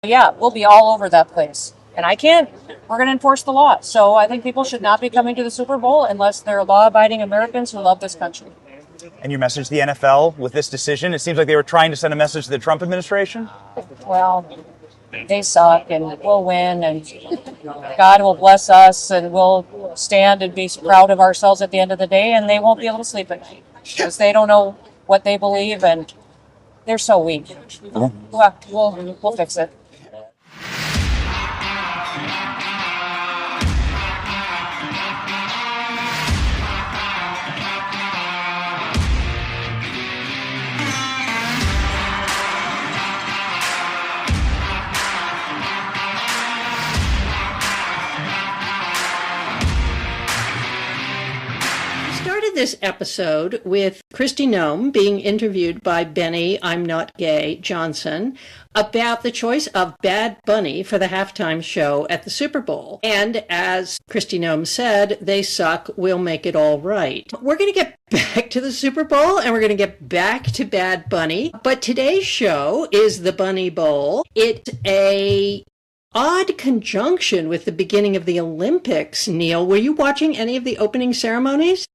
Yeah, we'll be all over that place. And we're going to enforce the law. So I think people should not be coming to the Super Bowl unless they're law abiding Americans who love this country. And your message to the NFL with this decision? It seems like they were trying to send a message to the Trump administration. Well, they suck and we'll win and God will bless us and we'll stand and be proud of ourselves at the end of the day and they won't be able to sleep at night because they don't know what they believe and they're so weak. Well, we'll fix it. This episode with Kristi Noem being interviewed by Benny I'm Not Gay Johnson about the choice of Bad Bunny for the halftime show at the Super Bowl. And as Kristi Noem said, they suck, we'll make it all right. We're going to get back to the Super Bowl and we're going to get back to Bad Bunny. But today's show is the Bunny Bowl. It's a odd conjunction with the beginning of the Olympics. Neil, were you watching any of the opening ceremonies?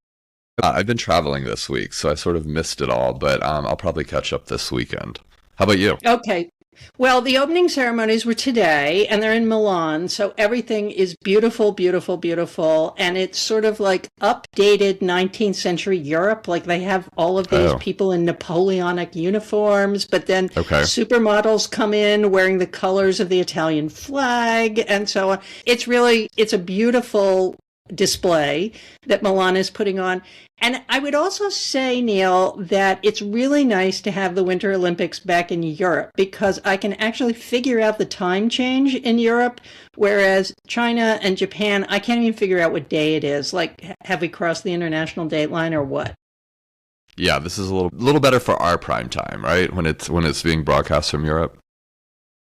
I've been traveling this week, so I sort of missed it all, but I'll probably catch up this weekend. How about you? Okay. Well, the opening ceremonies were today, and they're in Milan, so everything is beautiful, beautiful, beautiful, and it's sort of like updated 19th century Europe, like they have all of these people in Napoleonic uniforms, but then supermodels come in wearing the colors of the Italian flag, and so on. It's a beautiful display that Milan is putting on. And I would also say, Neil, that it's really nice to have the Winter Olympics back in Europe because I can actually figure out the time change in Europe, whereas China and Japan, I can't even figure out what day it is. Like, have we crossed the international date line or what? Yeah, this is a little better for our prime time, right? When it's being broadcast from Europe.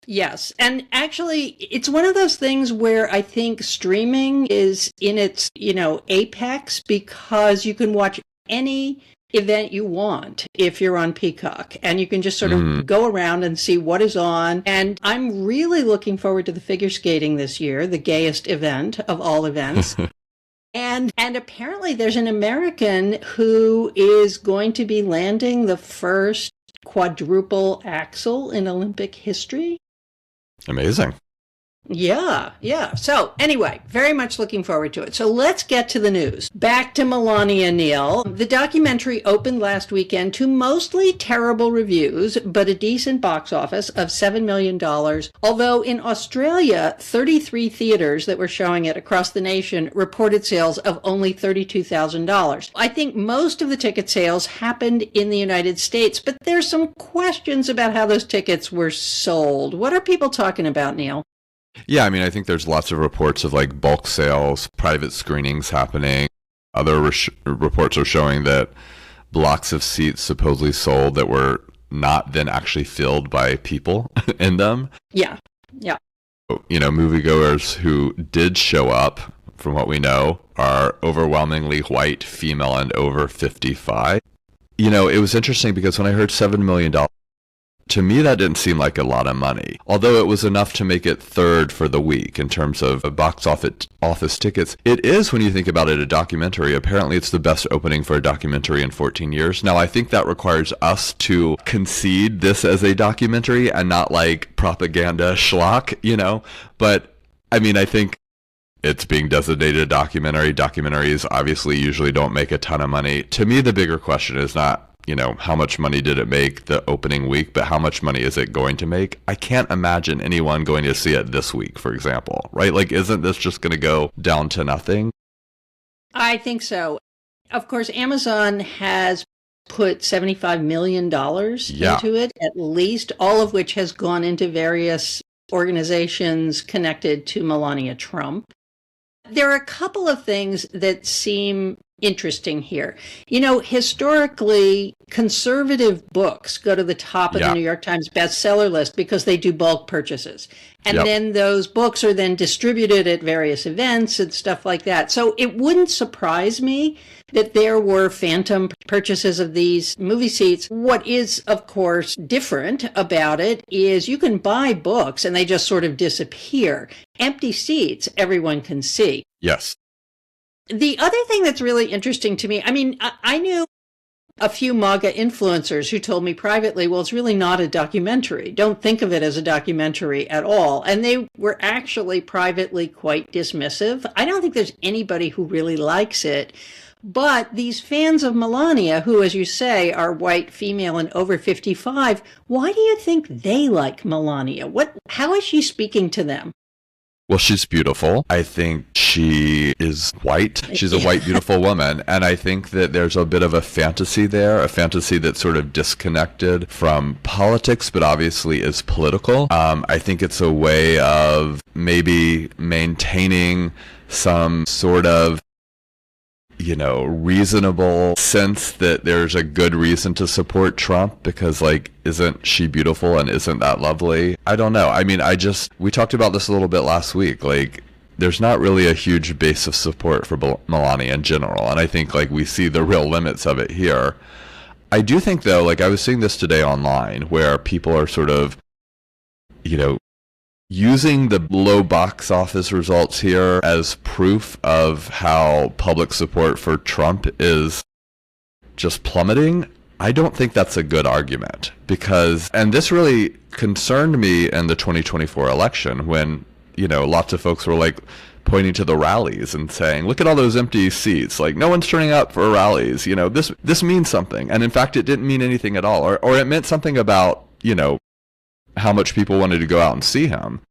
Yes. And actually, it's one of those things where I think streaming is in its, apex because you can watch any event you want if you're on Peacock and you can just sort of go around and see what is on. And I'm really looking forward to the figure skating this year, the gayest event of all events. And apparently there's an American who is going to be landing the first quadruple axel in Olympic history. Amazing. Yeah. So anyway, very much looking forward to it. So let's get to the news. Back to Melania, Neil. The documentary opened last weekend to mostly terrible reviews, but a decent box office of $7 million. Although in Australia, 33 theaters that were showing it across the nation reported sales of only $32,000. I think most of the ticket sales happened in the United States, but there's some questions about how those tickets were sold. What are people talking about, Neil? Yeah, I mean, I think there's lots of reports of like bulk sales, private screenings happening. Other reports are showing that blocks of seats supposedly sold that were not then actually filled by people in them. Yeah. Moviegoers who did show up, from what we know, are overwhelmingly white, female, and over 55. It was interesting because when I heard $7 million, to me, that didn't seem like a lot of money, although it was enough to make it third for the week in terms of box office tickets. It is, when you think about it, a documentary. Apparently, it's the best opening for a documentary in 14 years. Now, I think that requires us to concede this as a documentary and not like propaganda schlock, But, I mean, I think it's being designated a documentary. Documentaries obviously usually don't make a ton of money. To me, the bigger question is not, how much money did it make the opening week, but how much money is it going to make? I can't imagine anyone going to see it this week, for example, right? Like, isn't this just going to go down to nothing? I think so. Of course, Amazon has put $75 million into it, at least, all of which has gone into various organizations connected to Melania Trump. There are a couple of things that seem interesting here. You know, historically, conservative books go to the top of the New York Times bestseller list because they do bulk purchases. And then those books are then distributed at various events and stuff like that. So it wouldn't surprise me that there were phantom purchases of these movie seats. What is, of course, different about it is you can buy books and they just sort of disappear. Empty seats, everyone can see. Yes. The other thing that's really interesting to me, I mean, I knew a few MAGA influencers who told me privately, well, it's really not a documentary. Don't think of it as a documentary at all. And they were actually privately quite dismissive. I don't think there's anybody who really likes it. But these fans of Melania, who, as you say, are white, female, and over 55, why do you think they like Melania? How is she speaking to them? Well, she's beautiful. I think she is white. She's a white, beautiful woman. And I think that there's a bit of a fantasy there, a fantasy that's sort of disconnected from politics, but obviously is political. I think it's a way of maybe maintaining some sort of reasonable sense that there's a good reason to support Trump because, isn't she beautiful and isn't that lovely? I don't know. I mean, we talked about this a little bit last week. There's not really a huge base of support for Melania in general. And I think, we see the real limits of it here. I do think, though, I was seeing this today online where people are sort of, using the low box office results here as proof of how public support for Trump is just plummeting. I don't think that's a good argument and this really concerned me in the 2024 election when, lots of folks were pointing to the rallies and saying, look at all those empty seats. No one's turning up for rallies. This means something. And in fact, it didn't mean anything at all. Or it meant something about, how much people wanted to go out and see him.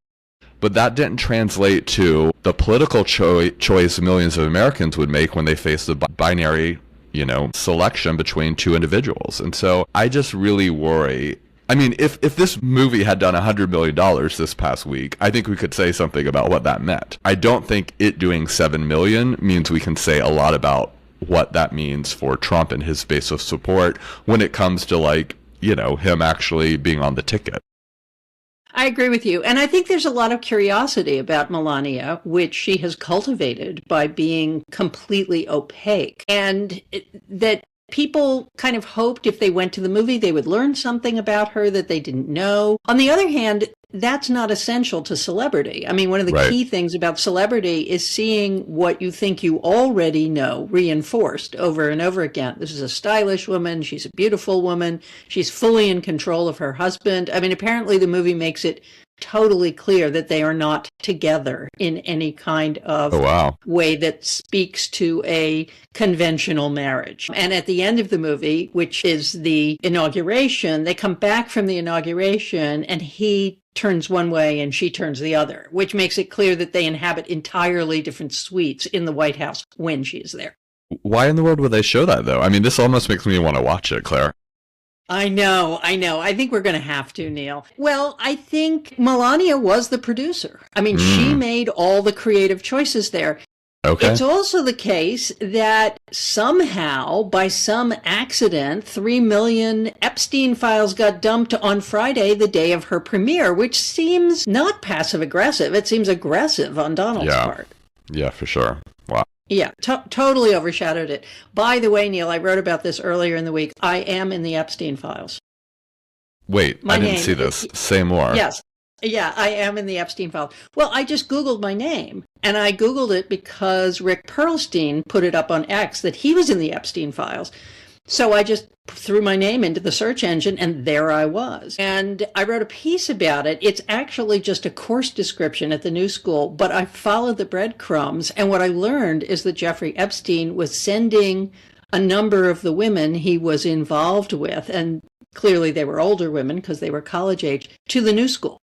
But that didn't translate to the political choice millions of Americans would make when they face the binary, selection between two individuals. And so I just really worry. I mean, if this movie had done $100 million this past week, I think we could say something about what that meant. I don't think it doing $7 million means we can say a lot about what that means for Trump and his base of support when it comes to him actually being on the ticket. I agree with you. And I think there's a lot of curiosity about Melania, which she has cultivated by being completely opaque. And that people kind of hoped if they went to the movie, they would learn something about her that they didn't know. On the other hand, that's not essential to celebrity. I mean, one of the key things about celebrity is seeing what you think you already know reinforced over and over again. This is a stylish woman. She's a beautiful woman. She's fully in control of her husband. I mean, apparently the movie makes it totally clear that they are not together in any kind of way that speaks to a conventional marriage. And at the end of the movie, which is the inauguration, they come back from the inauguration and he turns one way and she turns the other, which makes it clear that they inhabit entirely different suites in the White House when she's there. Why in the world would they show that, though? I mean, this almost makes me want to watch it, Claire. I know. I think we're going to have to, Neil. Well, I think Melania was the producer. I mean, she made all the creative choices there. Okay. It's also the case that somehow, by some accident, 3 million Epstein files got dumped on Friday, the day of her premiere, which seems not passive-aggressive. It seems aggressive on Donald's part. Yeah, for sure. Wow. Yeah, totally overshadowed it. By the way, Neil, I wrote about this earlier in the week. I am in the Epstein files. Wait, I didn't see this. Say more. Yes. Yeah, I am in the Epstein files. Well, I just Googled my name, and I Googled it because Rick Perlstein put it up on X that he was in the Epstein files. So I just threw my name into the search engine, and there I was. And I wrote a piece about it. It's actually just a course description at the New School, but I followed the breadcrumbs. And what I learned is that Jeffrey Epstein was sending a number of the women he was involved with, and clearly they were older women because they were college age, to the New School.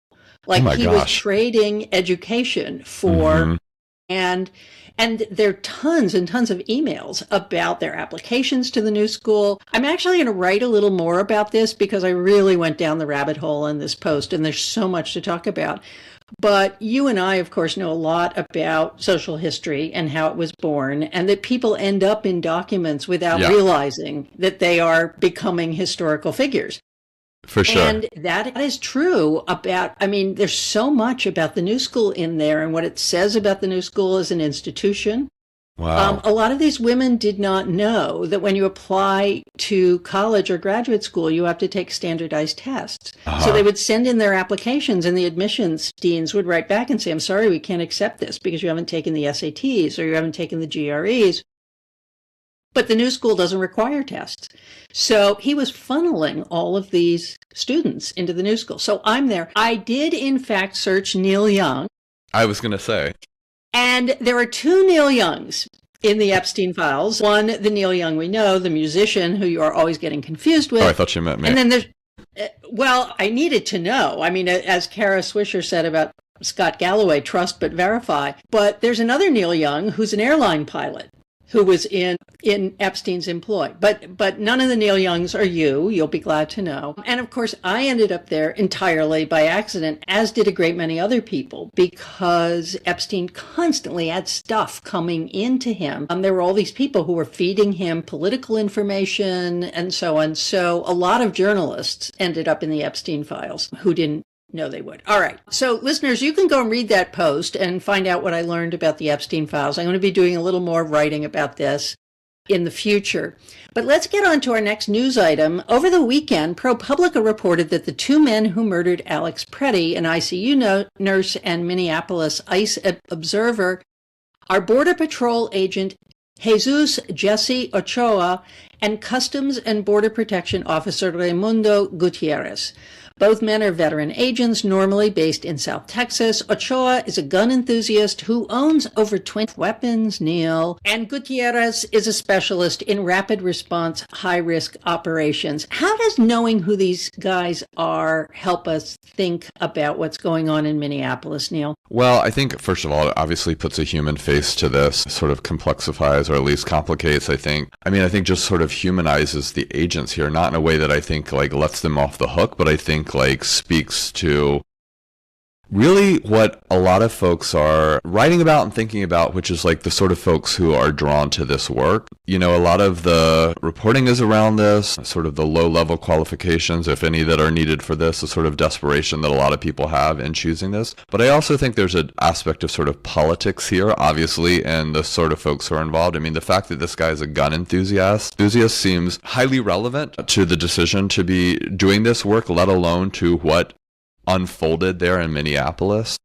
Like he was trading education for And there are tons and tons of emails about their applications to the new school. I'm actually going to write a little more about this because I really went down the rabbit hole in this post, and there's so much to talk about. But you and I, of course, know a lot about social history and how it was born, and that people end up in documents without realizing that they are becoming historical figures. For sure. And that is true about, I mean, there's so much about the new school in there and what it says about the new school as an institution. Wow. A lot of these women did not know that when you apply to college or graduate school, you have to take standardized tests. So they would send in their applications, and the admissions deans would write back and say, I'm sorry, we can't accept this because you haven't taken the SATs or you haven't taken the GREs. But the new school doesn't require tests. So he was funneling all of these students into the new school. So I'm there. I did, in fact, search Neil Young. I was going to say. And there are two Neil Youngs in the Epstein files. One, the Neil Young we know, the musician who you are always getting confused with. Oh, I thought you meant me. And then there's, well, I needed to know. I mean, as Kara Swisher said about Scott Galloway, trust but verify. But there's another Neil Young who's an airline pilot who was in Epstein's employ. But none of the Neil Youngs are you. You'll be glad to know. And of course, I ended up there entirely by accident, as did a great many other people, because Epstein constantly had stuff coming into him. There were all these people who were feeding him political information and so on. So a lot of journalists ended up in the Epstein files who didn't know they would. All right. So listeners, you can go and read that post and find out what I learned about the Epstein files. I'm going to be doing a little more writing about this in the future. But let's get on to our next news item. Over the weekend, ProPublica reported that the two men who murdered Alex Preddy, an ICU nurse and Minneapolis ICE observer, are Border Patrol agent Jesus Jesse Ochoa and Customs and Border Protection Officer Raimundo Gutierrez. Both men are veteran agents, normally based in South Texas. Ochoa is a gun enthusiast who owns over 20 weapons, Neil. And Gutierrez is a specialist in rapid response, high-risk operations. How does knowing who these guys are help us think about what's going on in Minneapolis, Neil? Well, I think, first of all, it obviously puts a human face to this, sort of complexifies or at least complicates, I think. I mean, I think just sort of humanizes the agents here, not in a way that I think, like, lets them off the hook, but I think, like, speaks to really what a lot of folks are writing about and thinking about, which is like the sort of folks who are drawn to this work. You know, a lot of the reporting is around this, sort of the low-level qualifications, if any, that are needed for this, the sort of desperation that a lot of people have in choosing this. But I also think there's an aspect of sort of politics here, obviously, and the sort of folks who are involved. I mean, the fact that this guy is a gun enthusiast seems highly relevant to the decision to be doing this work, let alone to what unfolded there in Minneapolis.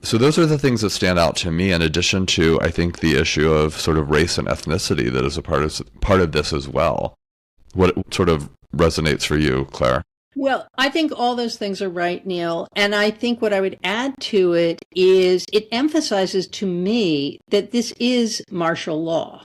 So those are the things that stand out to me, in addition to, I think, the issue of sort of race and ethnicity that is a part of this as well. What sort of resonates for you, Claire? Well, I think all those things are right, Neil. And I think what I would add to it is it emphasizes to me that this is martial law.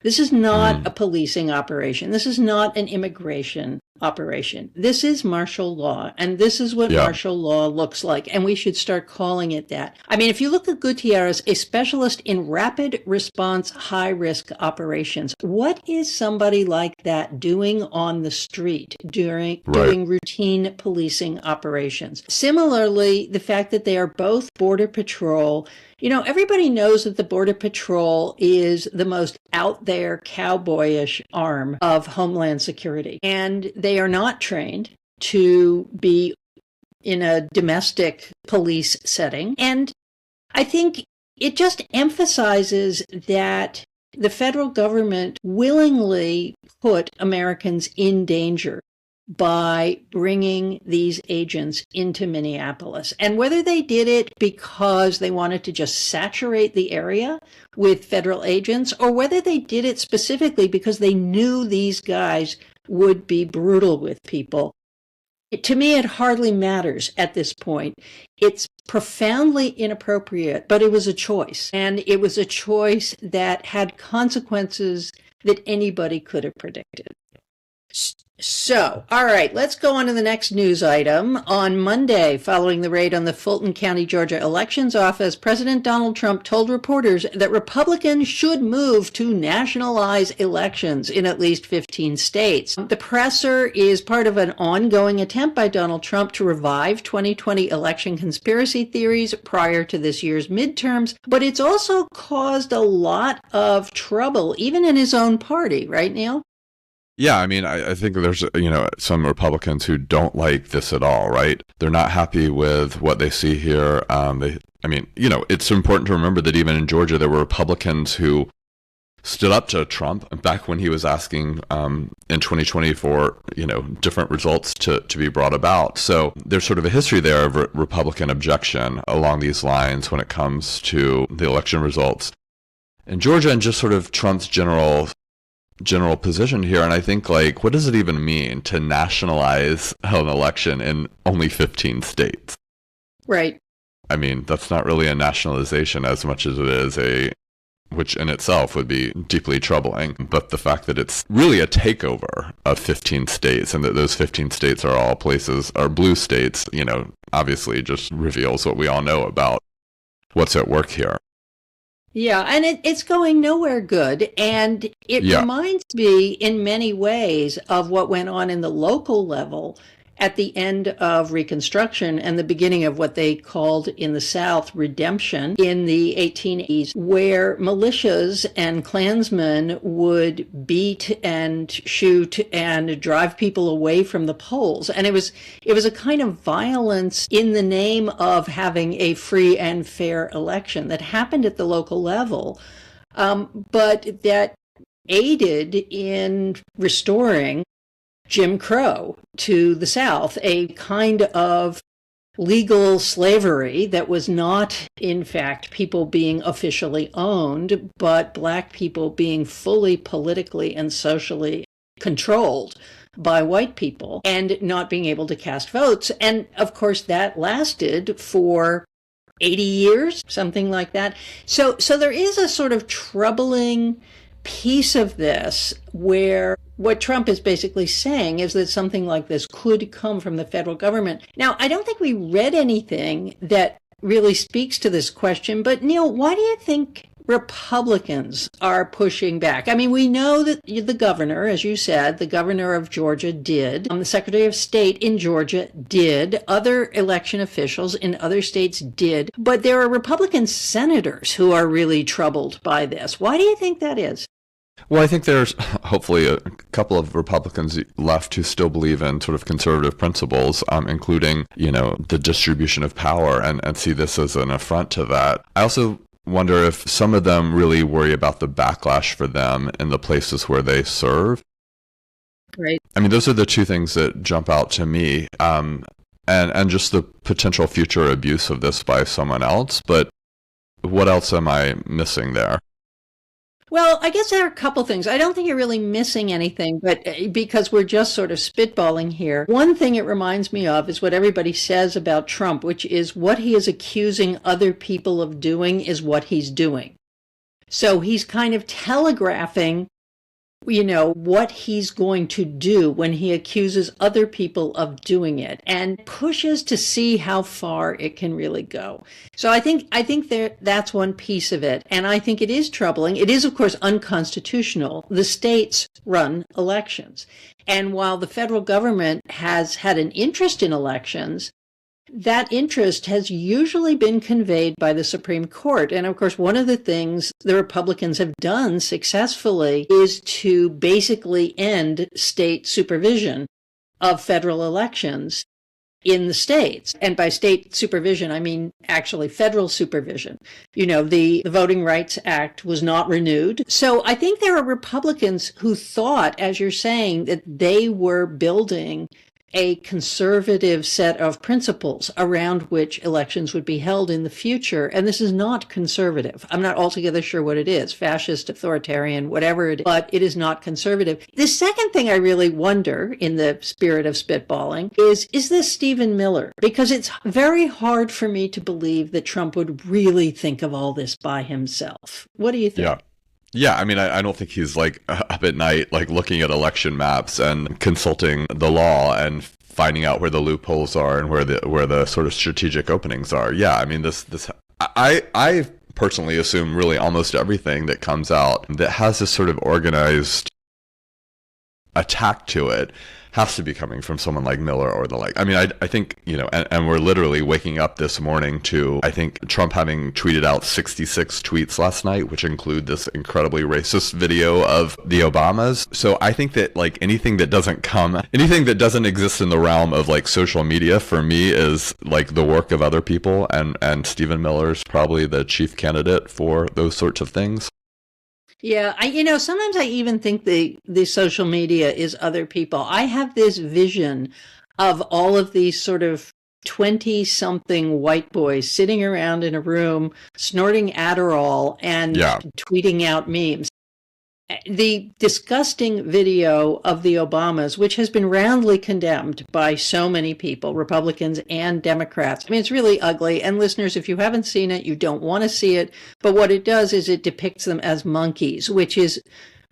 This is not a policing operation. This is not an immigration operation. This is martial law, and this is what martial law looks like, and we should start calling it that. I mean, if you look at Gutierrez, a specialist in rapid response, high-risk operations, what is somebody like that doing on the street doing routine policing operations? Similarly, the fact that they are both Border Patrol. You know, everybody knows that the Border Patrol is the most out there cowboyish arm of Homeland Security. And they are not trained to be in a domestic police setting. And I think it just emphasizes that the federal government willingly put Americans in danger by bringing these agents into Minneapolis. And whether they did it because they wanted to just saturate the area with federal agents, or whether they did it specifically because they knew these guys would be brutal with people, to me, it hardly matters at this point. It's profoundly inappropriate, but it was a choice. And it was a choice that had consequences that anybody could have predicted. So, all right, let's go on to the next news item. On Monday, following the raid on the Fulton County, Georgia Elections Office, President Donald Trump told reporters that Republicans should move to nationalize elections in at least 15 states. The presser is part of an ongoing attempt by Donald Trump to revive 2020 election conspiracy theories prior to this year's midterms, but it's also caused a lot of trouble, even in his own party, right, Neil? Yeah, I mean, I think there's, some Republicans who don't like this at all, right? They're not happy with what they see here. It's important to remember that even in Georgia, there were Republicans who stood up to Trump back when he was asking in 2020 for, different results to be brought about. So there's sort of a history there of Republican objection along these lines when it comes to the election results in Georgia and just sort of Trump's general position here. And I think, what does it even mean to nationalize an election in only 15 states? Right. I mean, that's not really a nationalization as much as it is which in itself would be deeply troubling. But the fact that it's really a takeover of 15 states and that those 15 states are all blue states, obviously just reveals what we all know about what's at work here. Yeah, and it's going nowhere good. And it reminds me in many ways of what went on in the local level at the end of Reconstruction and the beginning of what they called in the South redemption in the 1880s, where militias and Klansmen would beat and shoot and drive people away from the polls. And it was a kind of violence in the name of having a free and fair election that happened at the local level, but that aided in restoring Jim Crow to the South, a kind of legal slavery that was not, in fact, people being officially owned, but Black people being fully politically and socially controlled by white people and not being able to cast votes. And of course, that lasted for 80 years, something like that. So there is a sort of troubling piece of this where what Trump is basically saying is that something like this could come from the federal government. Now, I don't think we read anything that really speaks to this question, but Neil, why do you think Republicans are pushing back? I mean, we know that the governor, as you said, the governor of Georgia did, the Secretary of State in Georgia did, other election officials in other states did, but there are Republican senators who are really troubled by this. Why do you think that is? Well, I think there's hopefully a couple of Republicans left who still believe in sort of conservative principles, including, the distribution of power and see this as an affront to that. I also wonder if some of them really worry about the backlash for them in the places where they serve. Right. I mean, those are the two things that jump out to me, and just the potential future abuse of this by someone else. But what else am I missing there? Well, I guess there are a couple things. I don't think you're really missing anything, but because we're just sort of spitballing here. One thing it reminds me of is what everybody says about Trump, which is what he is accusing other people of doing is what he's doing. So he's kind of telegraphing, what he's going to do when he accuses other people of doing it and pushes to see how far it can really go. So I think that's one piece of it. And I think it is troubling. It is, of course, unconstitutional. The states run elections. And while the federal government has had an interest in elections, that interest has usually been conveyed by the Supreme Court. And of course, one of the things the Republicans have done successfully is to basically end state supervision of federal elections in the states. And by state supervision, I mean actually federal supervision. The Voting Rights Act was not renewed. So I think there are Republicans who thought, as you're saying, that they were building a conservative set of principles around which elections would be held in the future. And this is not conservative. I'm not altogether sure what it is, fascist, authoritarian, whatever it is, but it is not conservative. The second thing I really wonder, in the spirit of spitballing, is this Stephen Miller? Because it's very hard for me to believe that Trump would really think of all this by himself. What do you think? Yeah. Yeah, I mean, I don't think he's like up at night, like looking at election maps and consulting the law and finding out where the loopholes are and where the sort of strategic openings are. Yeah, I mean, I personally assume really almost everything that comes out that has this sort of organized attack to it has to be coming from someone like Miller or the like. I mean, I think, and we're literally waking up this morning to, I think, Trump having tweeted out 66 tweets last night, which include this incredibly racist video of the Obamas. So I think that like anything that doesn't exist in the realm of like social media for me is like the work of other people, and Stephen Miller's probably the chief candidate for those sorts of things. Yeah, sometimes I even think the social media is other people. I have this vision of all of these sort of 20-something white boys sitting around in a room, snorting Adderall and tweeting out memes. The disgusting video of the Obamas, which has been roundly condemned by so many people, Republicans and Democrats. I mean, it's really ugly. And listeners, if you haven't seen it, you don't want to see it. But what it does is it depicts them as monkeys, which is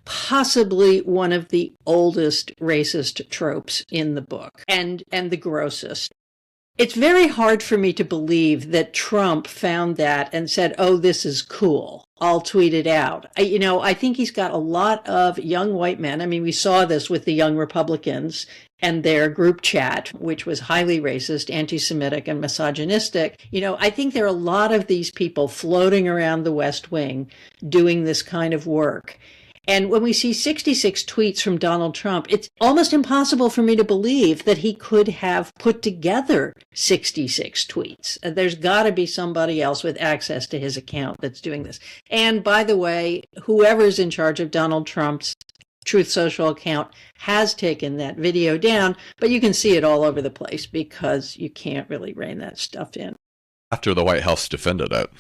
possibly one of the oldest racist tropes in the book and the grossest. It's very hard for me to believe that Trump found that and said, oh, this is cool. I'll tweet it out. I think he's got a lot of young white men. I mean, we saw this with the young Republicans and their group chat, which was highly racist, anti-Semitic, and misogynistic. I think there are a lot of these people floating around the West Wing doing this kind of work. And when we see 66 tweets from Donald Trump, it's almost impossible for me to believe that he could have put together 66 tweets. There's got to be somebody else with access to his account that's doing this. And by the way, whoever's in charge of Donald Trump's Truth Social account has taken that video down, but you can see it all over the place because you can't really rein that stuff in. After the White House defended it.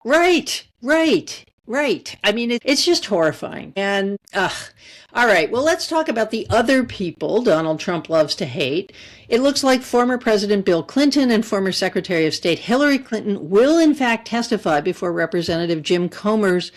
Right. I mean, it's just horrifying. And, all right, well, let's talk about the other people Donald Trump loves to hate. It looks like former President Bill Clinton and former Secretary of State Hillary Clinton will, in fact, testify before Representative Jim Comer's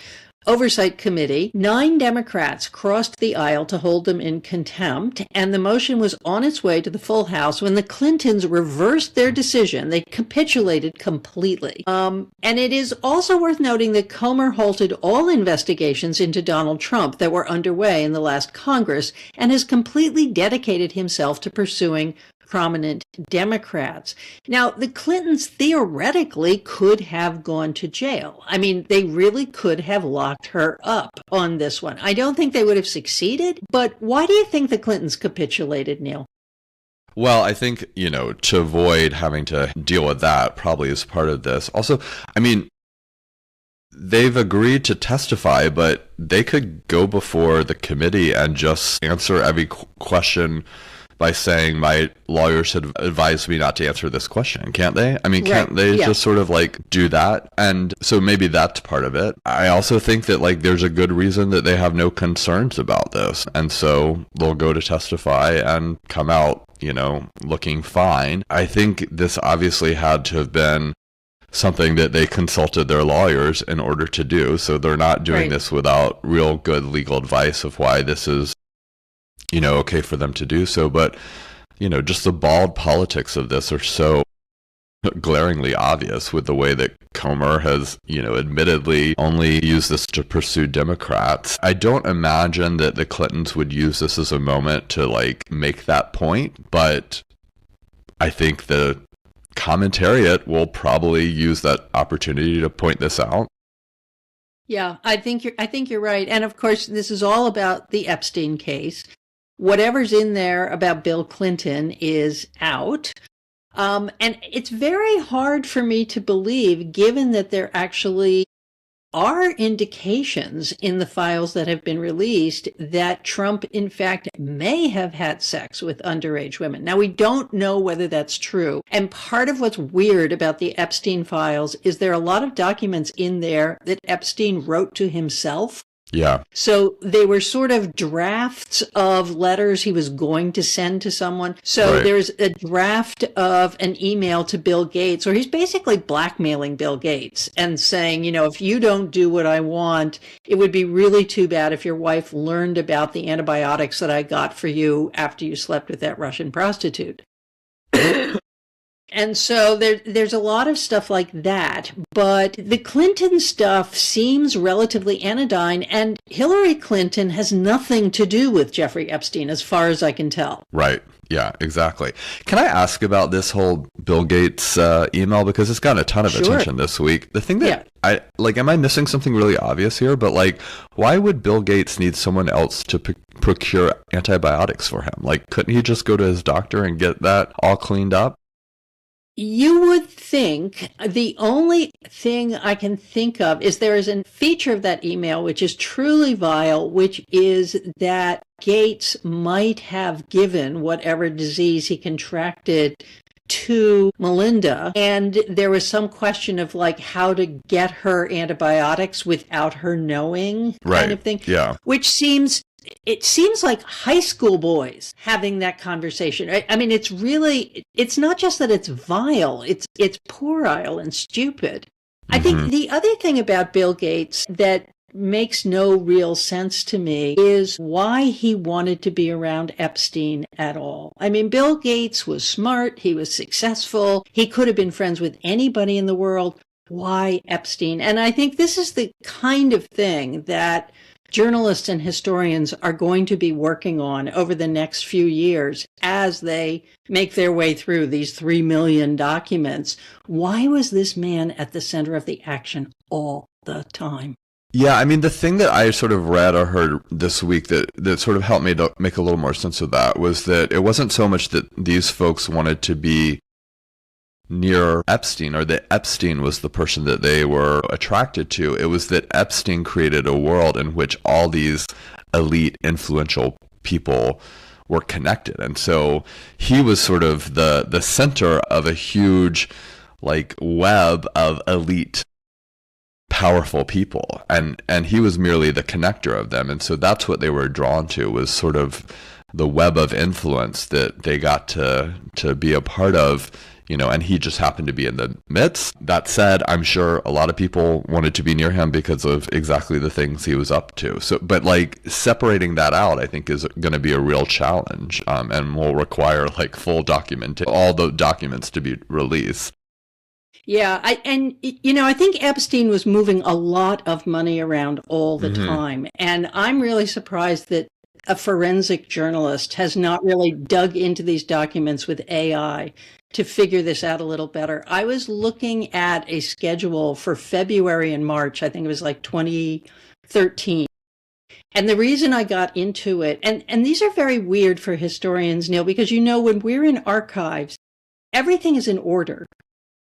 Oversight Committee. 9 Democrats crossed the aisle to hold them in contempt, and the motion was on its way to the full House when the Clintons reversed their decision. They capitulated completely. And it is also worth noting that Comer halted all investigations into Donald Trump that were underway in the last Congress and has completely dedicated himself to pursuing prominent Democrats. Now, the Clintons theoretically could have gone to jail. I mean, they really could have locked her up on this one. I don't think they would have succeeded, but why do you think the Clintons capitulated, Neil? Well, I think, to avoid having to deal with that probably is part of this. Also, I mean, they've agreed to testify, but they could go before the committee and just answer every question by saying my lawyers had advised me not to answer this question, can't they? I mean, can't they just sort of like do that? And so maybe that's part of it. I also think that like there's a good reason that they have no concerns about this. And so they'll go to testify and come out, looking fine. I think this obviously had to have been something that they consulted their lawyers in order to do. So they're not doing this without real good legal advice of why this is okay for them to do so. But, just the bald politics of this are so glaringly obvious with the way that Comer has, admittedly only used this to pursue Democrats. I don't imagine that the Clintons would use this as a moment to like make that point, but I think the commentariat will probably use that opportunity to point this out. Yeah, I think you're right. And of course, this is all about the Epstein case. Whatever's in there about Bill Clinton is out. And it's very hard for me to believe, given that there actually are indications in the files that have been released that Trump, in fact, may have had sex with underage women. Now, we don't know whether that's true. And part of what's weird about the Epstein files is there are a lot of documents in there that Epstein wrote to himself Yeah. So they were sort of drafts of letters he was going to send to someone. So Right. there's a draft of an email to Bill Gates, or he's basically blackmailing Bill Gates and saying, if you don't do what I want, it would be really too bad if your wife learned about the antibiotics that I got for you after you slept with that Russian prostitute. And so there's a lot of stuff like that. But the Clinton stuff seems relatively anodyne, and Hillary Clinton has nothing to do with Jeffrey Epstein, as far as I can tell. Right. Yeah, exactly. Can I ask about this whole Bill Gates email? Because it's gotten a ton of attention this week. The thing that am I missing something really obvious here? But why would Bill Gates need someone else to procure antibiotics for him? Couldn't he just go to his doctor and get that all cleaned up? You would think. The only thing I can think of is there is a feature of that email which is truly vile, which is that Gates might have given whatever disease he contracted to Melinda, and there was some question of how to get her antibiotics without her knowing, kind of thing. Yeah. Which seems like high school boys having that conversation. I mean, it's not just that it's vile, it's puerile and stupid. I think the other thing about Bill Gates that makes no real sense to me is why he wanted to be around Epstein at all. I mean, Bill Gates was smart, he was successful, he could have been friends with anybody in the world. Why Epstein? And I think this is the kind of thing that journalists and historians are going to be working on over the next few years as they make their way through these 3 million documents. Why was this man at the center of the action all the time? Yeah, I mean, the thing that I sort of read or heard this week that sort of helped me to make a little more sense of that was that it wasn't so much that these folks wanted to be near Epstein, or that Epstein was the person that they were attracted to. It was that Epstein created a world in which all these elite, influential people were connected. And so he was sort of the center of a huge web of elite, powerful people. And he was merely the connector of them. And so that's what they were drawn to, was sort of the web of influence that they got to be a part of. And he just happened to be in the midst. That said, I'm sure a lot of people wanted to be near him because of exactly the things he was up to. So, but separating that out, I think is going to be a real challenge, and will require full documentation, all the documents to be released. Yeah, I think Epstein was moving a lot of money around all the time, and I'm really surprised that a forensic journalist has not really dug into these documents with AI to figure this out a little better. I was looking at a schedule for February and March, I think it was 2013. And the reason I got into it, and these are very weird for historians, Neil, because when we're in archives, everything is in order.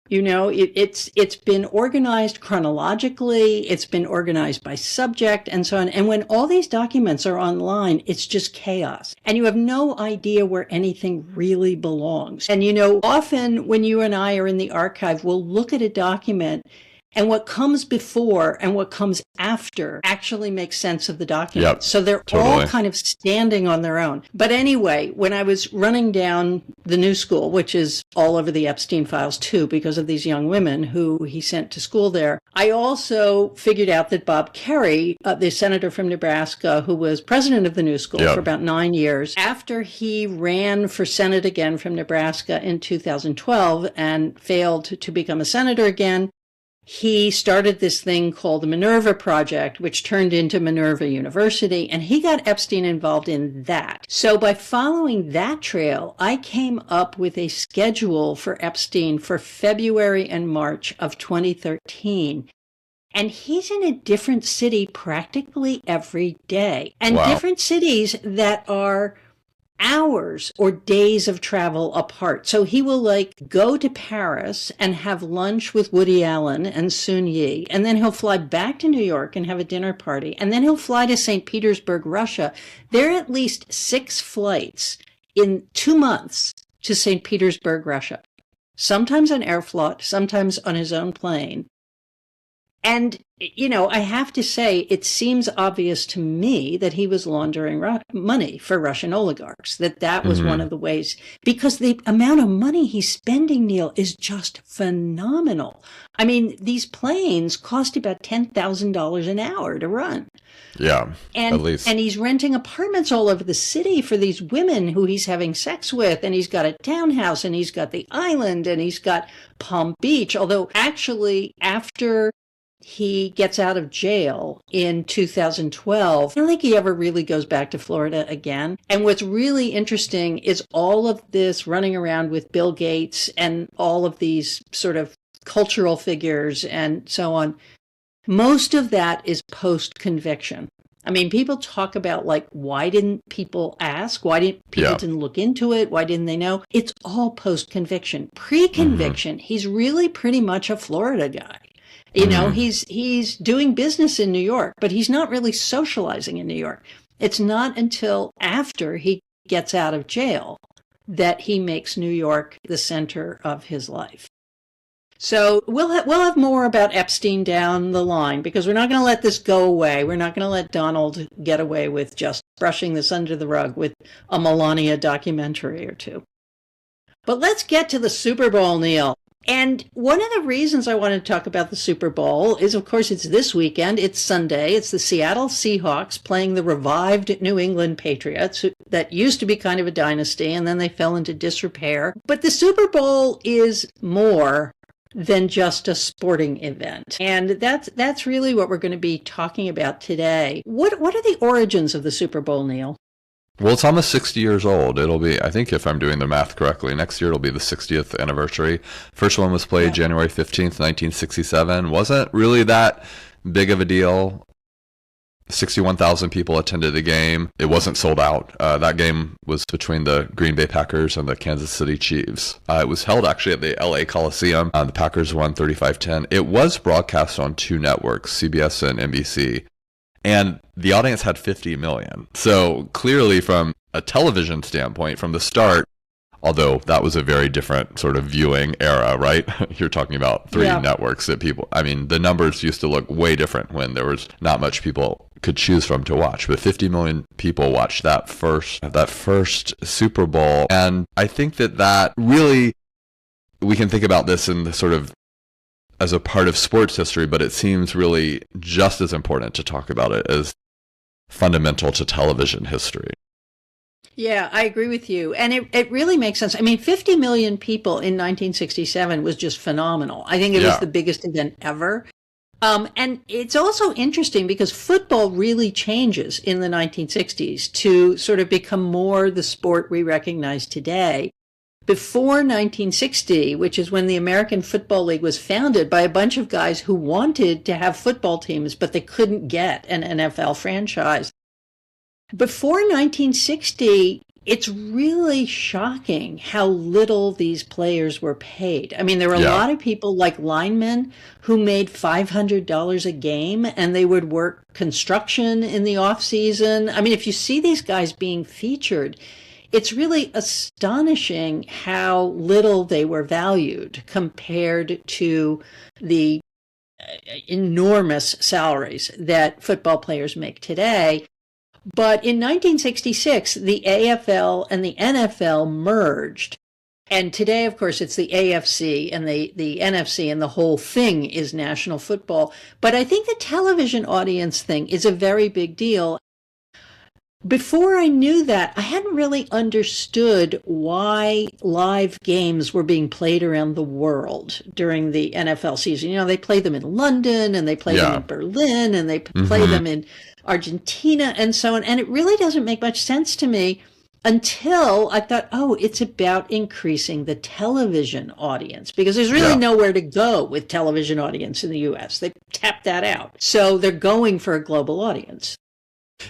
It's been organized chronologically, it's been organized by subject, and so on. And when all these documents are online, it's just chaos. And you have no idea where anything really belongs. And often when you and I are in the archive, we'll look at a document, and what comes before and what comes after actually makes sense of the document. Yep, so they're totally. all kind of standing on their own. But anyway, when I was running down the new school, which is all over the Epstein files too, because of these young women who he sent to school there, I also figured out that Bob Kerrey, the senator from Nebraska, who was president of the new school for about 9 years, after he ran for Senate again from Nebraska in 2012 and failed to become a senator again, he started this thing called the Minerva Project, which turned into Minerva University, and he got Epstein involved in that. So by following that trail, I came up with a schedule for Epstein for February and March of 2013. And he's in a different city practically every day. And different cities that are hours or days of travel apart. So he will go to Paris and have lunch with Woody Allen and Sun Yi, and then he'll fly back to New York and have a dinner party, and then he'll fly to St. Petersburg, Russia. There are at least 6 flights in 2 months to St. Petersburg, Russia. Sometimes on Aeroflot, sometimes on his own plane. And, I have to say, it seems obvious to me that he was laundering money for Russian oligarchs, that was one of the ways, because the amount of money he's spending, Neil, is just phenomenal. I mean, these planes cost about $10,000 an hour to run. Yeah, at least. And he's renting apartments all over the city for these women who he's having sex with. And he's got a townhouse, and he's got the island, and he's got Palm Beach. Although actually, after he gets out of jail in 2012, I don't think he ever really goes back to Florida again. And what's really interesting is all of this running around with Bill Gates and all of these sort of cultural figures and so on. Most of that is post-conviction. I mean, people talk about, like, why didn't people ask? Why didn't people didn't look into it? Why didn't they know? It's all post-conviction. Pre-conviction, he's really pretty much a Florida guy. He's doing business in New York, but he's not really socializing in New York. It's not until after he gets out of jail that he makes New York the center of his life. So we'll have more about Epstein down the line, because we're not going to let this go away. We're not going to let Donald get away with just brushing this under the rug with a Melania documentary or two. But let's get to the Super Bowl, Neil. And one of the reasons I want to talk about the Super Bowl is, of course, it's this weekend. It's Sunday. It's the Seattle Seahawks playing the revived New England Patriots, that used to be kind of a dynasty, and then they fell into disrepair. But the Super Bowl is more than just a sporting event. And that's really what we're going to be talking about today. What are the origins of the Super Bowl, Neil? Well, it's almost 60 years old. It'll be, I think if I'm doing the math correctly, next year it'll be the 60th anniversary. First one was played January 15th, 1967. Wasn't really that big of a deal. 61,000 people attended the game. It wasn't sold out. That game was between the Green Bay Packers and the Kansas City Chiefs. It was held actually at the LA Coliseum. The Packers won 35-10. It was broadcast on two networks, CBS and NBC. And the audience had 50 million. So clearly from a television standpoint, from the start, although that was a very different sort of viewing era, right? You're talking about three networks that people, I mean, the numbers used to look way different when there was not much people could choose from to watch. But 50 million people watched that first Super Bowl. And I think that really, we can think about this in the sort of as a part of sports history, but it seems really just as important to talk about it as fundamental to television history. Yeah, I agree with you. And it really makes sense. I mean, 50 million people in 1967 was just phenomenal. I think it was the biggest event ever. And it's also interesting because football really changes in the 1960s to sort of become more the sport we recognize today. Before 1960, which is when the American Football League was founded by a bunch of guys who wanted to have football teams, but they couldn't get an NFL franchise. Before 1960, it's really shocking how little these players were paid. I mean, there were a lot of people like linemen who made $500 a game, and they would work construction in the off season. I mean, if you see these guys being featured, it's really astonishing how little they were valued compared to the enormous salaries that football players make today. But in 1966, the AFL and the NFL merged. And today, of course, it's the AFC and the NFC, and the whole thing is national football. But I think the television audience thing is a very big deal. Before I knew that, I hadn't really understood why live games were being played around the world during the NFL season. You know, they play them in London, and they play them in Berlin, and they play them in Argentina, and so on. And it really doesn't make much sense to me until I thought, oh, it's about increasing the television audience, because there's really nowhere to go with television audience in the U.S. They tapped that out. So they're going for a global audience.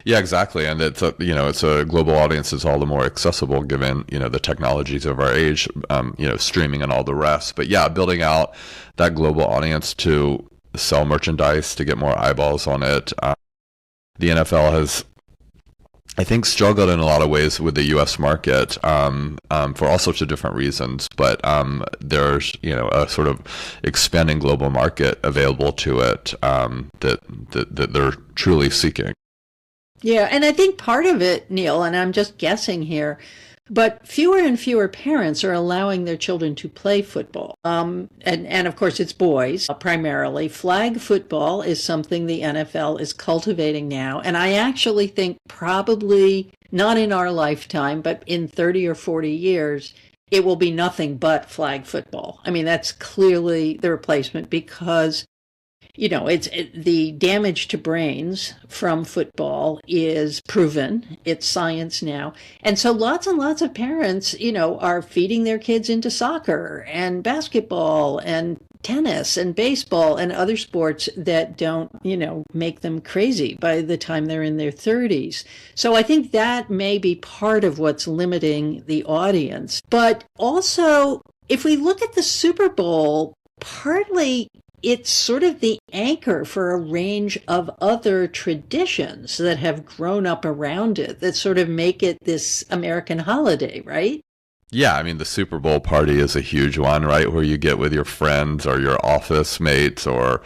Yeah, exactly. And it's a global audience is all the more accessible given, the technologies of our age, streaming and all the rest. But yeah, building out that global audience to sell merchandise, to get more eyeballs on it. The NFL has I think struggled in a lot of ways with the U.S. market for all sorts of different reasons. But there's a sort of expanding global market available to it that they're truly seeking. Yeah, and I think part of it, Neil, and I'm just guessing here, but fewer and fewer parents are allowing their children to play football. And of course, it's boys primarily. Flag football is something the NFL is cultivating now. And I actually think probably not in our lifetime, but in 30 or 40 years, it will be nothing but flag football. I mean, that's clearly the replacement because the damage to brains from football is proven. It's science now. And so lots and lots of parents, are feeding their kids into soccer and basketball and tennis and baseball and other sports that don't, make them crazy by the time they're in their 30s. So I think that may be part of what's limiting the audience. But also, if we look at the Super Bowl, partly it's sort of the anchor for a range of other traditions that have grown up around it that sort of make it this American holiday, right? Yeah, I mean, the Super Bowl party is a huge one, right? Where you get with your friends or your office mates or,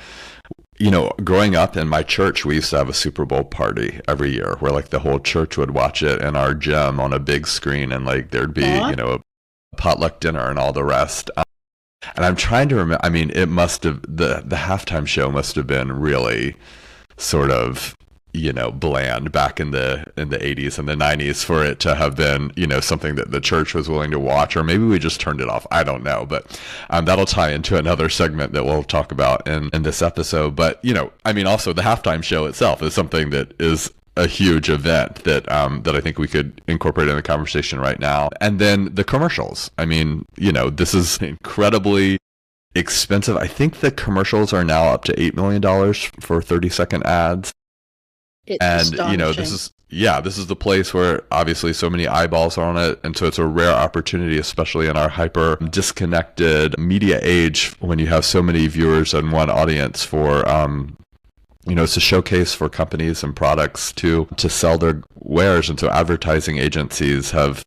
growing up in my church, we used to have a Super Bowl party every year where like the whole church would watch it in our gym on a big screen and like there'd be, a potluck dinner and all the rest. And I'm trying to remember, I mean, it must have, the halftime show must have been really sort of, bland back in the 80s and the 90s for it to have been, something that the church was willing to watch, or maybe we just turned it off. I don't know, but that'll tie into another segment that we'll talk about in this episode. But, also the halftime show itself is something that is a huge event that I think we could incorporate in the conversation right now. And then the commercials. I mean, this is incredibly expensive. I think the commercials are now up to $8 million for 30-second ads. It's this is the place where obviously so many eyeballs are on it. And so it's a rare opportunity, especially in our hyper disconnected media age, when you have so many viewers and one audience for it's a showcase for companies and products to sell their wares. And so advertising agencies have,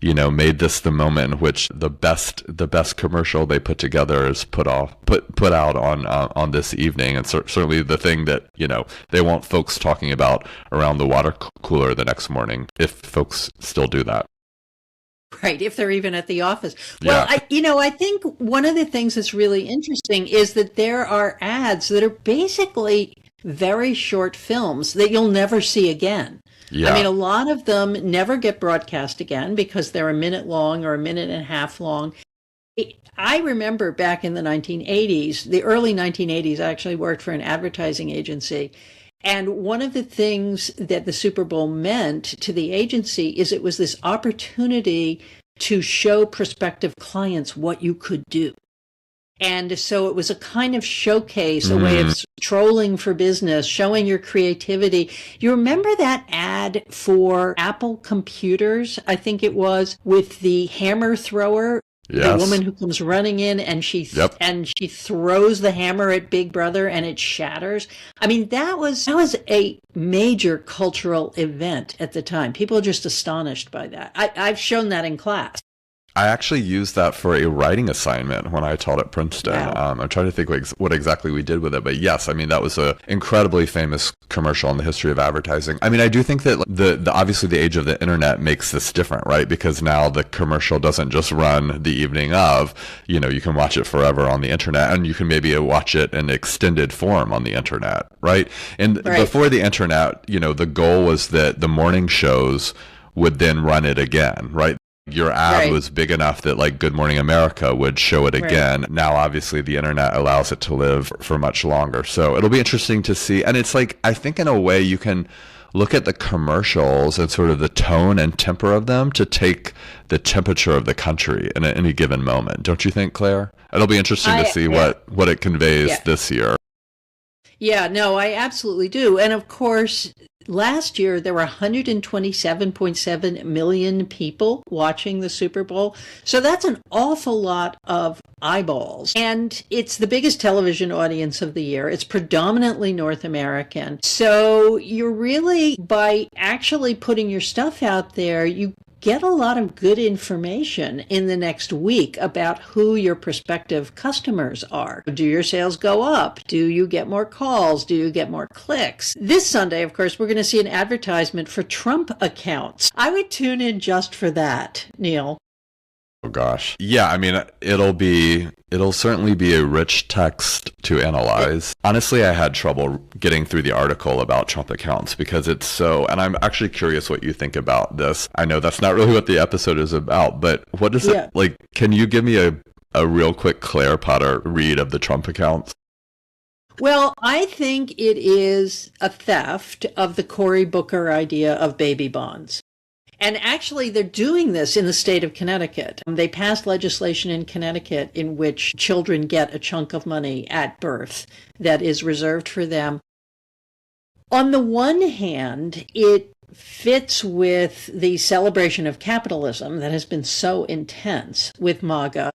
made this the moment in which the best commercial they put together is put out on this evening. And certainly the thing that, they want folks talking about around the water cooler the next morning, if folks still do that. Right, if they're even at the office. Well, yeah. I think one of the things that's really interesting is that there are ads that are basically very short films that you'll never see again. Yeah. I mean, a lot of them never get broadcast again because they're a minute long or a minute and a half long. I remember back in the 1980s, the early 1980s, I actually worked for an advertising agency. And one of the things that the Super Bowl meant to the agency is it was this opportunity to show prospective clients what you could do. And so it was a kind of showcase, a way of trolling for business, showing your creativity. You remember that ad for Apple computers, I think it was, with the hammer thrower? Yes. The woman who comes running in and she throws the hammer at Big Brother and it shatters. I mean, that was a major cultural event at the time. People are just astonished by that. I've shown that in class. I actually used that for a writing assignment when I taught at Princeton. Wow. I'm trying to think what exactly we did with it. But yes, I mean, that was an incredibly famous commercial in the history of advertising. I mean, I do think that the obviously the age of the internet makes this different, right? Because now the commercial doesn't just run the evening of, you can watch it forever on the internet, and you can maybe watch it in extended form on the internet, right? And before the internet, the goal was that the morning shows would then run it again, right? Your ad was big enough that like Good Morning America would show it again. Now, obviously, the internet allows it to live for much longer. So it'll be interesting to see. And it's like, I think in a way you can look at the commercials and sort of the tone and temper of them to take the temperature of the country in any given moment. Don't you think, Claire? It'll be interesting to see what it conveys this year. Yeah, no, I absolutely do. And of course, last year there were 127.7 million people watching the Super Bowl. So that's an awful lot of eyeballs. And it's the biggest television audience of the year. It's predominantly North American. So you're really, by actually putting your stuff out there, you get a lot of good information in the next week about who your prospective customers are. Do your sales go up? Do you get more calls? Do you get more clicks? This Sunday, of course, we're going to see an advertisement for Trump accounts. I would tune in just for that, Neil. Oh gosh. Yeah, I mean, it'll certainly be a rich text to analyze. Honestly, I had trouble getting through the article about Trump accounts because it's so, and I'm actually curious what you think about this. I know that's not really what the episode is about, but what does it, like, can you give me a real quick Claire Potter read of the Trump accounts? Well, I think it is a theft of the Cory Booker idea of baby bonds. And actually, they're doing this in the state of Connecticut. They passed legislation in Connecticut in which children get a chunk of money at birth that is reserved for them. On the one hand, it fits with the celebration of capitalism that has been so intense with MAGA.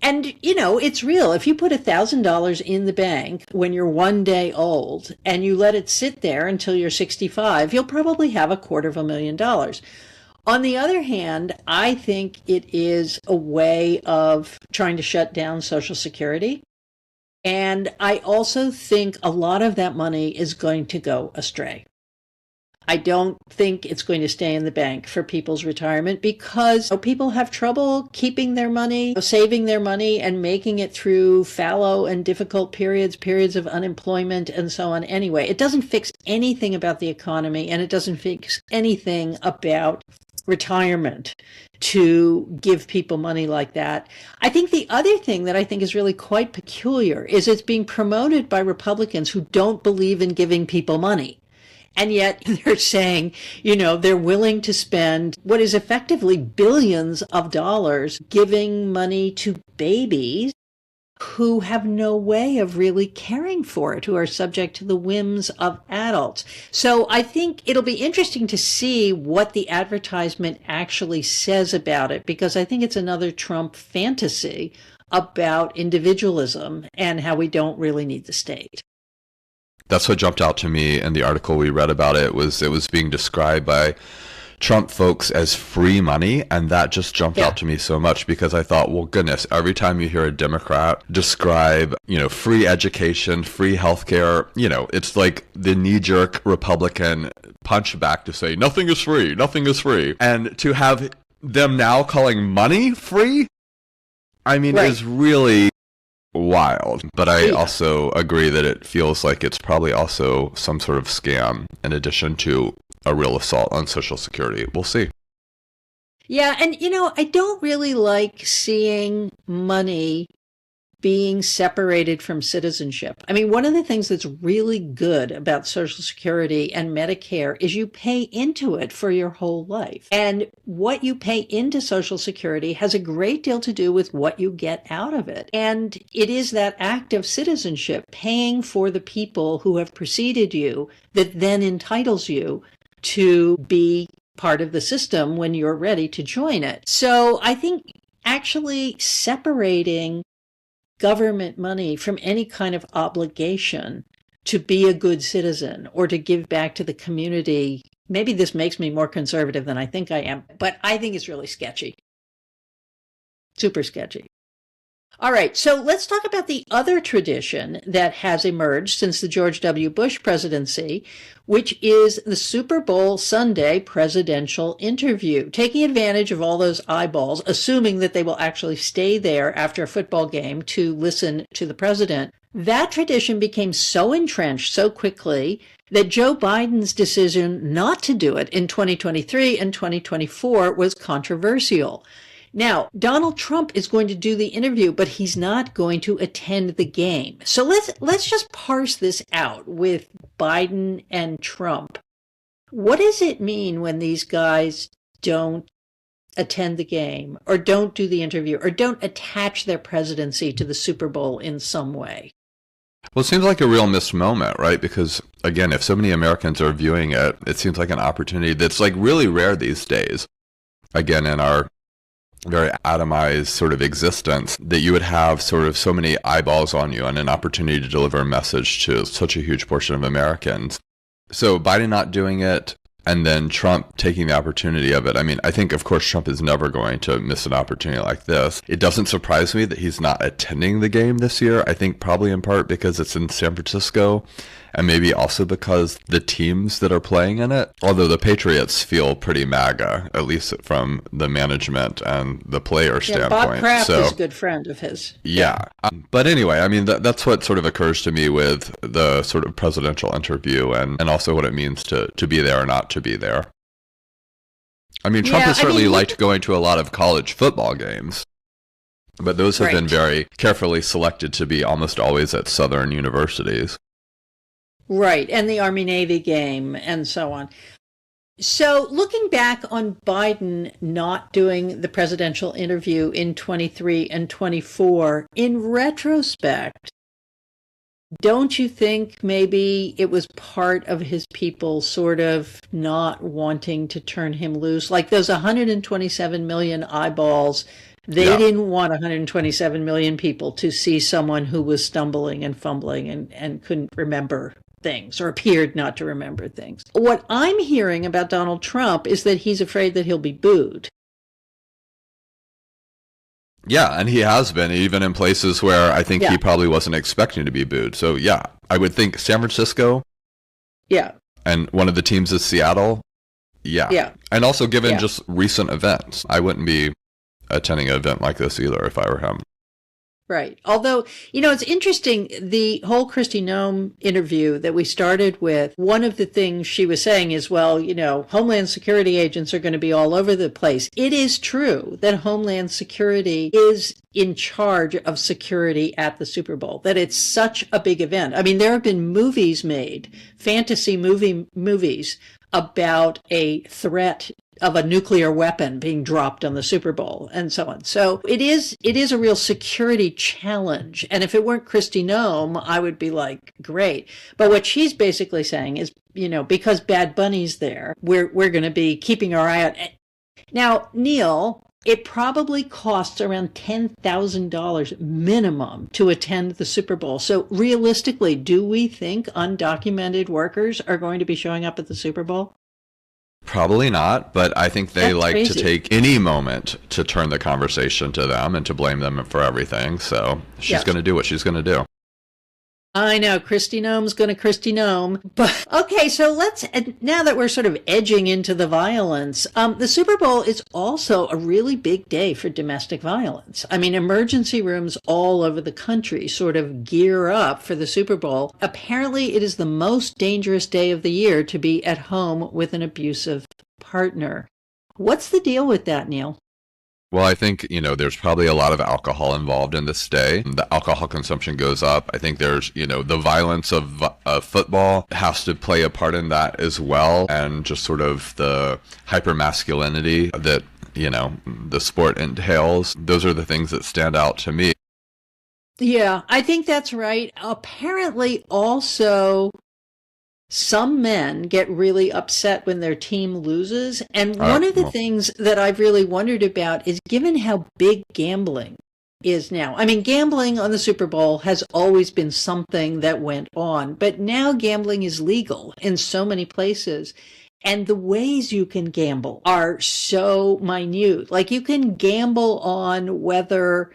And, you know, it's real. If you put $1,000 in the bank when you're 1 day old and you let it sit there until you're 65, you'll probably have $250,000. On the other hand, I think it is a way of trying to shut down Social Security. And I also think a lot of that money is going to go astray. I don't think it's going to stay in the bank for people's retirement because people have trouble keeping their money, saving their money, and making it through fallow and difficult periods of unemployment and so on. Anyway, it doesn't fix anything about the economy, and it doesn't fix anything about retirement to give people money like that. I think the other thing that I think is really quite peculiar is it's being promoted by Republicans who don't believe in giving people money. And yet they're saying, you know, they're willing to spend what is effectively billions of dollars giving money to babies who have no way of really caring for it, who are subject to the whims of adults. So I think it'll be interesting to see what the advertisement actually says about it, because I think it's another Trump fantasy about individualism and how we don't really need the state. That's what jumped out to me in the article we read about it was being described by Trump folks as free money, and that just jumped out to me so much because I thought, well, goodness, every time you hear a Democrat describe, you know, free education, free healthcare, you know, it's like the knee-jerk Republican punch back to say nothing is free, nothing is free, and to have them now calling money free, I mean, is really wild. But I also agree that it feels like it's probably also some sort of scam in addition to a real assault on Social Security. We'll see. Yeah, and you know, I don't really like seeing money being separated from citizenship. I mean, one of the things that's really good about Social Security and Medicare is you pay into it for your whole life. And what you pay into Social Security has a great deal to do with what you get out of it. And it is that act of citizenship, paying for the people who have preceded you, that then entitles you to be part of the system when you're ready to join it. So I think actually separating government money from any kind of obligation to be a good citizen or to give back to the community, maybe this makes me more conservative than I think I am, but I think it's really sketchy. Super sketchy. All right, so let's talk about the other tradition that has emerged since the George W. Bush presidency, which is the Super Bowl Sunday presidential interview, taking advantage of all those eyeballs, assuming that they will actually stay there after a football game to listen to the president. That tradition became so entrenched so quickly that Joe Biden's decision not to do it in 2023 and 2024 was controversial. Now, Donald Trump is going to do the interview, but he's not going to attend the game. So let's just parse this out with Biden and Trump. What does it mean when these guys don't attend the game or don't do the interview or don't attach their presidency to the Super Bowl in some way? Well, it seems like a real missed moment, right? Because again, if so many Americans are viewing it, it seems like an opportunity that's like really rare these days. Again, in our very atomized sort of existence, that you would have sort of so many eyeballs on you and an opportunity to deliver a message to such a huge portion of Americans. So Biden not doing it, and then Trump taking the opportunity of it. I mean, I think, of course, Trump is never going to miss an opportunity like this. It doesn't surprise me that he's not attending the game this year. I think probably in part because it's in San Francisco, and maybe also because the teams that are playing in it, although the Patriots feel pretty MAGA, at least from the management and the player standpoint. Bob Kraft is a good friend of his. Yeah. But anyway, I mean, that's what sort of occurs to me with the sort of presidential interview and also what it means to be there or not to be there. I mean, Trump has certainly liked going to a lot of college football games, but those have been very carefully selected to be almost always at Southern universities. Right, and the Army-Navy game and so on. So looking back on Biden not doing the presidential interview in 23 and 24, in retrospect, don't you think maybe it was part of his people sort of not wanting to turn him loose? Like those 127 million eyeballs, they didn't want 127 million people to see someone who was stumbling and fumbling and couldn't remember things or appeared not to remember things. What I'm hearing about Donald Trump is that he's afraid that he'll be booed. Yeah, and he has been, even in places where I think he probably wasn't expecting to be booed. So yeah, I would think San Francisco. Yeah. And one of the teams is Seattle. Yeah. Yeah. And also given just recent events, I wouldn't be attending an event like this either if I were him. Right. Although, it's interesting, the whole Kristi Noem interview that we started with, one of the things she was saying is, well, Homeland Security agents are going to be all over the place. It is true that Homeland Security is in charge of security at the Super Bowl, that it's such a big event. I mean, there have been movies made, fantasy movies about a threat of a nuclear weapon being dropped on the Super Bowl and so on. So it is a real security challenge. And if it weren't Kristi Noem, I would be like, great. But what she's basically saying is, because Bad Bunny's there, we're going to be keeping our eye out. Now, Neil, it probably costs around $10,000 minimum to attend the Super Bowl. So realistically, do we think undocumented workers are going to be showing up at the Super Bowl? Probably not, but I think they like to take any moment to turn the conversation to them and to blame them for everything. So she's going to do what she's going to do. I know, Kristi Noem's going to Kristi Noem. But okay, so now that we're sort of edging into the violence, the Super Bowl is also a really big day for domestic violence. I mean, emergency rooms all over the country sort of gear up for the Super Bowl. Apparently, it is the most dangerous day of the year to be at home with an abusive partner. What's the deal with that, Neil? Well, I think, there's probably a lot of alcohol involved in this day. The alcohol consumption goes up. I think there's, the violence of football has to play a part in that as well. And just sort of the hypermasculinity that, the sport entails. Those are the things that stand out to me. Yeah, I think that's right. Apparently also, some men get really upset when their team loses. And one of the things that I've really wondered about is given how big gambling is now. I mean, gambling on the Super Bowl has always been something that went on, but now gambling is legal in so many places. And the ways you can gamble are so minute. Like you can gamble on whether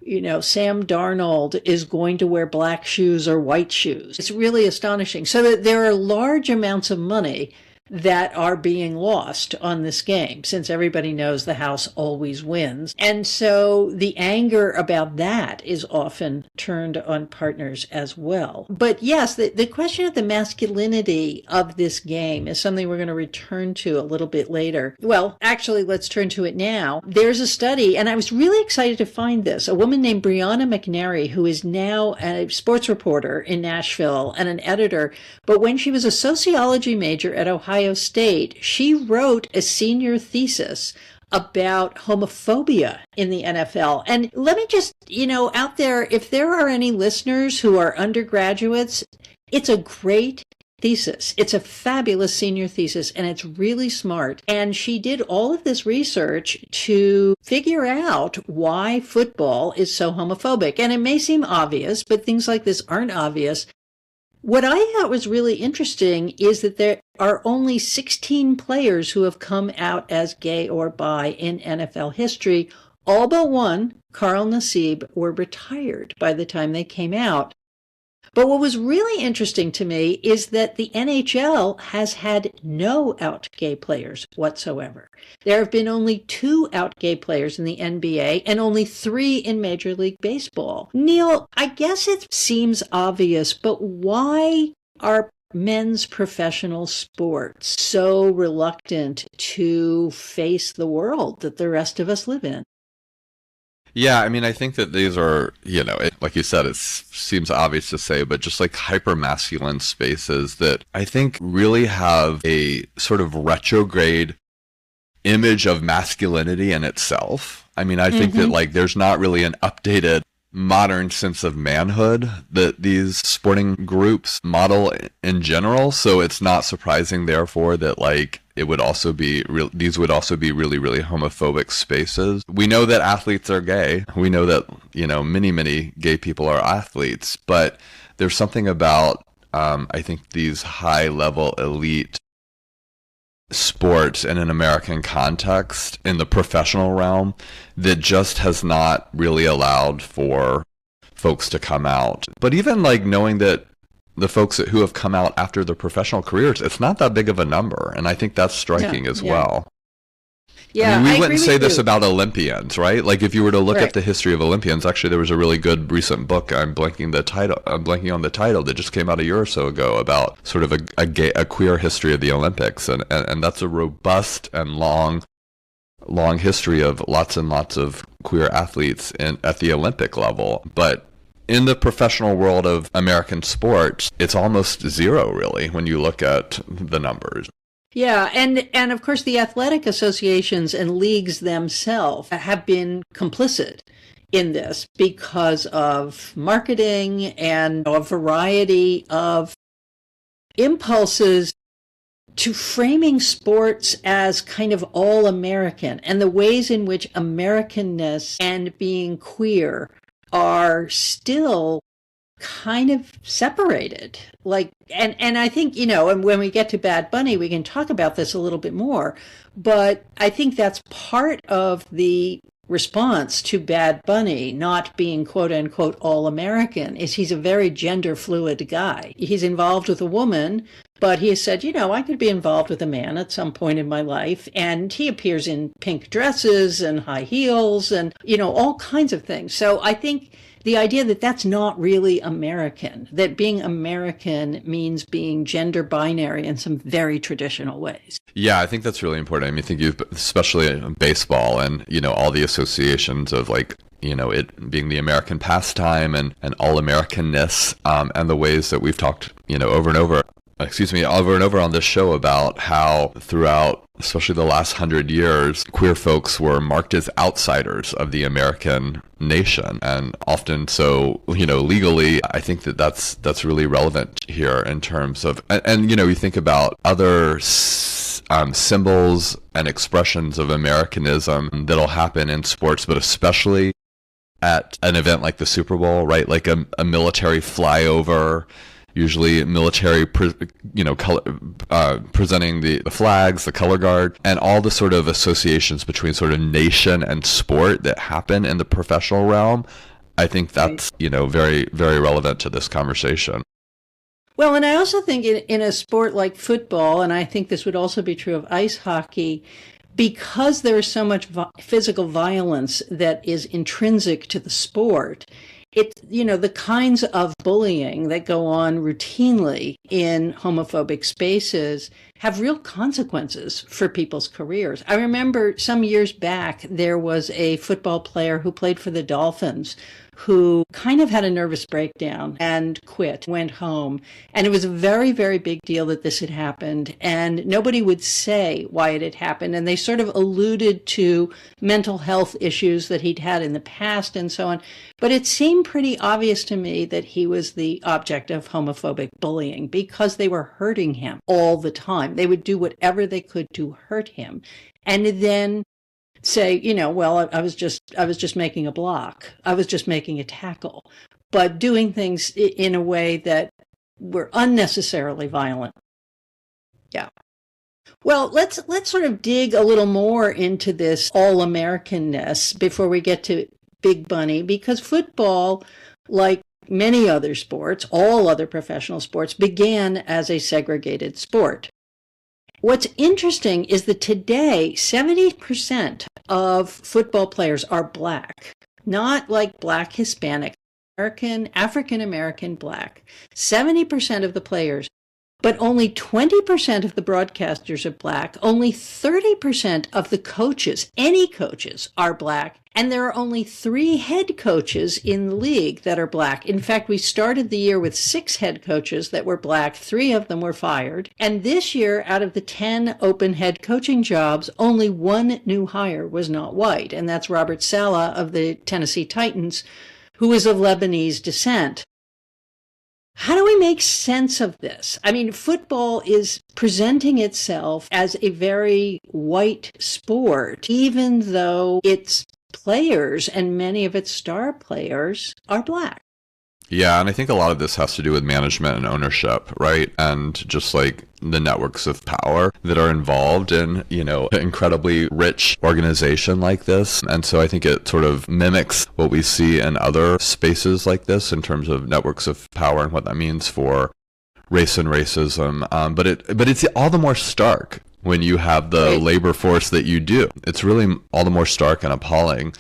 Sam Darnold is going to wear black shoes or white shoes. It's really astonishing. So that there are large amounts of money that are being lost on this game, since everybody knows the house always wins. And so the anger about that is often turned on partners as well. But yes, the question of the masculinity of this game is something we're going to return to a little bit later. Well, actually, let's turn to it now. There's a study, and I was really excited to find this. A woman named Brianna McNary, who is now a sports reporter in Nashville and an editor, but when she was a sociology major at Ohio State, she wrote a senior thesis about homophobia in the NFL. And let me just, out there, if there are any listeners who are undergraduates, it's a great thesis. It's a fabulous senior thesis, and it's really smart. And she did all of this research to figure out why football is so homophobic. And it may seem obvious, but things like this aren't obvious. What I thought was really interesting is that there are only 16 players who have come out as gay or bi in NFL history. All but one, Carl Nassib, were retired by the time they came out. But what was really interesting to me is that the NHL has had no out gay players whatsoever. There have been only 2 out gay players in the NBA and only 3 in Major League Baseball. Neil, I guess it seems obvious, but why are men's professional sports so reluctant to face the world that the rest of us live in? Yeah, I mean, I think that these are, like you said, it seems obvious to say, but just like hyper-masculine spaces that I think really have a sort of retrograde image of masculinity in itself. I mean, I think that like there's not really an updated modern sense of manhood that these sporting groups model in general. So it's not surprising, therefore, that like it would also be these would also be really, really homophobic spaces. We know that athletes are gay. We know that, many gay people are athletes, but there's something about, I think, these high level elite sports in an American context in the professional realm that just has not really allowed for folks to come out. But even like knowing that the folks who have come out after their professional careers, it's not that big of a number. And I think that's striking as well. Yeah, I mean, we I wouldn't agree say with this you. about Olympians, right? Like if you were to look Right. at the history of Olympians, actually there was a really good recent book, I'm blanking on the title, that just came out a year or so ago about sort of a queer history of the Olympics. And that's a robust and long history of lots and lots of queer athletes at the Olympic level. But in the professional world of American sports, it's almost zero, really, when you look at the numbers. Yeah, and of course the athletic associations and leagues themselves have been complicit in this because of marketing and a variety of impulses to framing sports as kind of all American, and the ways in which Americanness and being queer are still kind of separated. And I think, and when we get to Bad Bunny, we can talk about this a little bit more, but I think that's part of the response to Bad Bunny not being quote unquote all American is he's a very gender fluid guy. He's involved with a woman, but he has said, I could be involved with a man at some point in my life. And he appears in pink dresses and high heels and, all kinds of things. So I think the idea that that's not really American, that being American means being gender binary in some very traditional ways. Yeah, I think that's really important. I mean, I think especially in baseball and, all the associations of like, it being the American pastime and all-Americanness, and the ways that we've talked, over and over on this show about how throughout, especially the last 100 years, queer folks were marked as outsiders of the American nation, and often so, legally. I think that's really relevant here in terms of, and you think about other symbols and expressions of Americanism that'll happen in sports, but especially at an event like the Super Bowl, right? Like a military flyover, usually military, presenting the flags, the color guard, and all the sort of associations between sort of nation and sport that happen in the professional realm. I think that's, very, very relevant to this conversation. Well, and I also think in a sport like football, and I think this would also be true of ice hockey, because there is so much physical violence that is intrinsic to the sport, the kinds of bullying that go on routinely in homophobic spaces have real consequences for people's careers. I remember some years back, there was a football player who played for the Dolphins who kind of had a nervous breakdown and quit, went home. And it was a very, very big deal that this had happened. And nobody would say why it had happened. And they sort of alluded to mental health issues that he'd had in the past and so on. But it seemed pretty obvious to me that he was the object of homophobic bullying because they were hurting him all the time. They would do whatever they could to hurt him. And then say, well, I was just making a block. I was just making a tackle, but doing things in a way that were unnecessarily violent. Yeah. Well, let's sort of dig a little more into this all-Americanness before we get to Big Bunny, because football, like many other sports, all other professional sports, began as a segregated sport. What's interesting is that today, 70% of football players are Black, not like Black Hispanic, African American Black. 70% of the players, but only 20% of the broadcasters are Black. Only 30% of the coaches, any coaches, are Black. And there are only 3 head coaches in the league that are Black. In fact, we started the year with 6 head coaches that were Black. 3 of them were fired. And this year, out of the 10 open head coaching jobs, only 1 new hire was not white. And that's Robert Saleh of the Tennessee Titans, who is of Lebanese descent. How do we make sense of this? I mean, football is presenting itself as a very white sport, even though its players and many of its star players are Black. Yeah, and I think a lot of this has to do with management and ownership, right? And just like the networks of power that are involved in, an incredibly rich organization like this. And so I think it sort of mimics what we see in other spaces like this in terms of networks of power and what that means for race and racism. But it's all the more stark when you have the labor force that you do. It's really all the more stark and appalling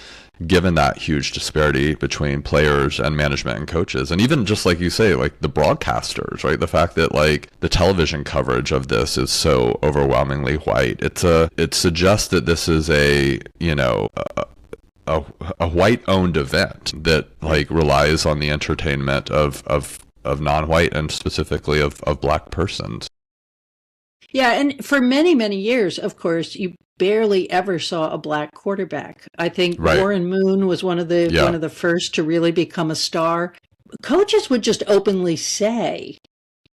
given that huge disparity between players and management and coaches. And even just like you say, like the broadcasters, right? The fact that like the television coverage of this is so overwhelmingly white. It suggests that this is a white-owned event that like relies on the entertainment of non-white and specifically of Black persons. Yeah, and for many, many years, of course, you barely ever saw a Black quarterback. I think Warren Moon was one of the first to really become a star. Coaches would just openly say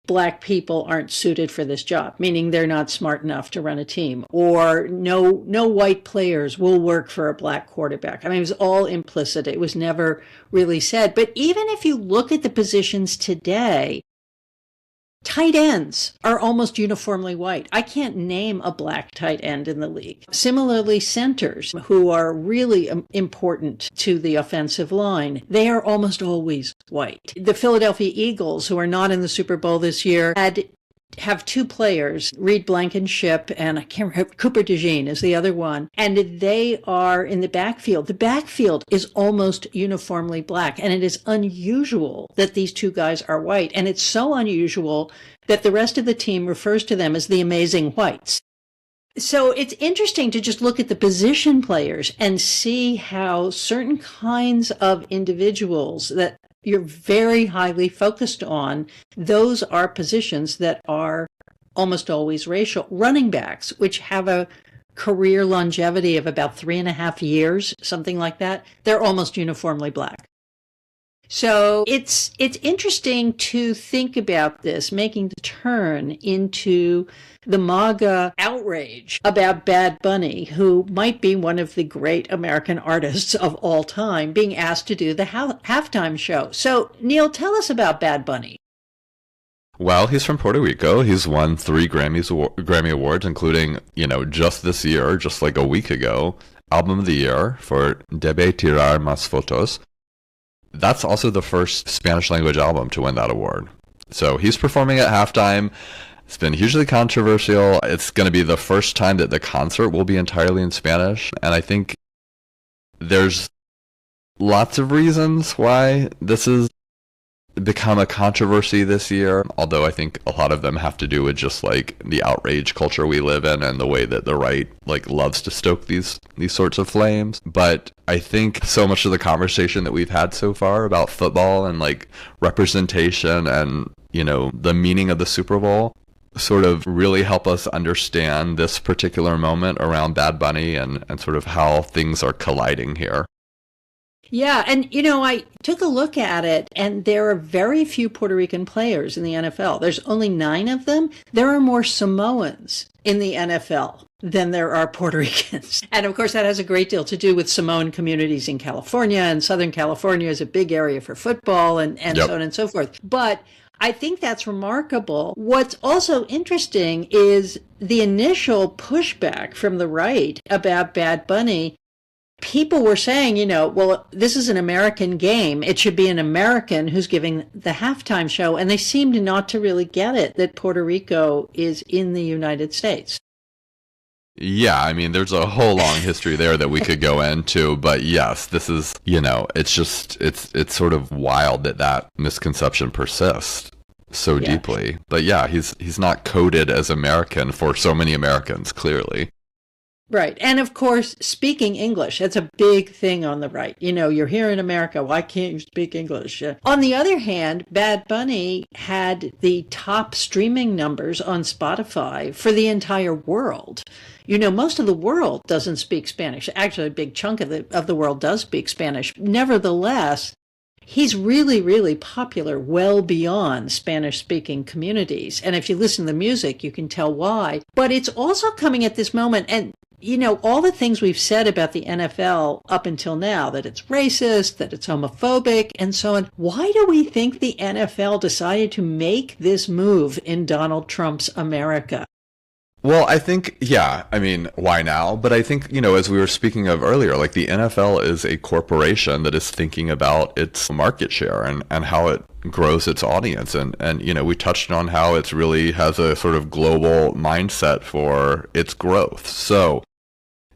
Black people aren't suited for this job, meaning they're not smart enough to run a team, or no white players will work for a Black quarterback. I mean, it was all implicit. It was never really said. But even if you look at the positions today, tight ends are almost uniformly white. I can't name a Black tight end in the league. Similarly, centers, who are really important to the offensive line, they are almost always white. The Philadelphia Eagles, who are not in the Super Bowl this year, have 2 players, Reed Blankenship and I can't remember, Cooper DeJean is the other one, and they are in the backfield. The backfield is almost uniformly Black, and it is unusual that these 2 guys are white, and it's so unusual that the rest of the team refers to them as the amazing whites. So it's interesting to just look at the position players and see how certain kinds of individuals that you're very highly focused on, those are positions that are almost always racial. Running backs, which have a career longevity of about 3.5 years, something like that, they're almost uniformly Black. So it's interesting to think about this, making the turn into the MAGA outrage about Bad Bunny, who might be one of the great American artists of all time, being asked to do the halftime show. So, Neil, tell us about Bad Bunny. Well, he's from Puerto Rico. He's won 3 Grammy Awards, including, just this year, just like a week ago, Album of the Year for Debe Tirar Más Fotos. That's also the first Spanish language album to win that award. So he's performing at halftime. It's been hugely controversial. It's going to be the first time that the concert will be entirely in Spanish. And I think there's lots of reasons why this is become a controversy this year, although I think a lot of them have to do with just like the outrage culture we live in and the way that the right like loves to stoke these sorts of flames. But I think so much of the conversation that we've had so far about football and like representation and, you know, the meaning of the Super Bowl sort of really help us understand this particular moment around Bad Bunny and sort of how things are colliding here. Yeah, and you know, I took a look at it, and there are very few Puerto Rican players in the NFL. There's only 9 of them. There are more Samoans in the NFL than there are Puerto Ricans. And of course, that has a great deal to do with Samoan communities in California, and Southern California is a big area for football and Yep. so on and so forth. But I think that's remarkable. What's also interesting is the initial pushback from the right about Bad Bunny. People were saying, you know, well, this is an American game. It should be an American who's giving the halftime show. And they seemed not to really get it that Puerto Rico is in the United States. Yeah, I mean, there's a whole long history there that we could go into, but yes, this is, you know, it's just, it's sort of wild that misconception persists so deeply. But yeah, he's not coded as American for so many Americans, clearly. Right. And of course, speaking English, that's a big thing on the right. You know, you're here in America. Why can't you speak English? On the other hand, Bad Bunny had the top streaming numbers on Spotify for the entire world. You know, most of the world doesn't speak Spanish. Actually, a big chunk of the world does speak Spanish. Nevertheless, he's really, really popular well beyond Spanish-speaking communities. And if you listen to the music, you can tell why. But it's also coming at this moment, and you know, all the things we've said about the NFL up until now, that it's racist, that it's homophobic, and so on. Why do we think the NFL decided to make this move in Donald Trump's America? Well, I think, yeah, I mean, why now? But I think, you know, as we were speaking of earlier, like the NFL is a corporation that is thinking about its market share and how it grows its audience. And, you know, we touched on how it's really has a sort of global mindset for its growth. So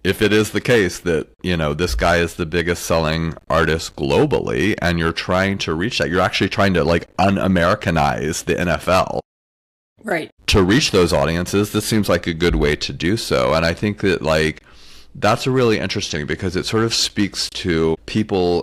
if it is the case that, you know, this guy is the biggest selling artist globally and you're trying to reach that, you're actually trying to like un-Americanize the NFL. Right. To reach those audiences, this seems like a good way to do so. And I think that like that's really interesting because it sort of speaks to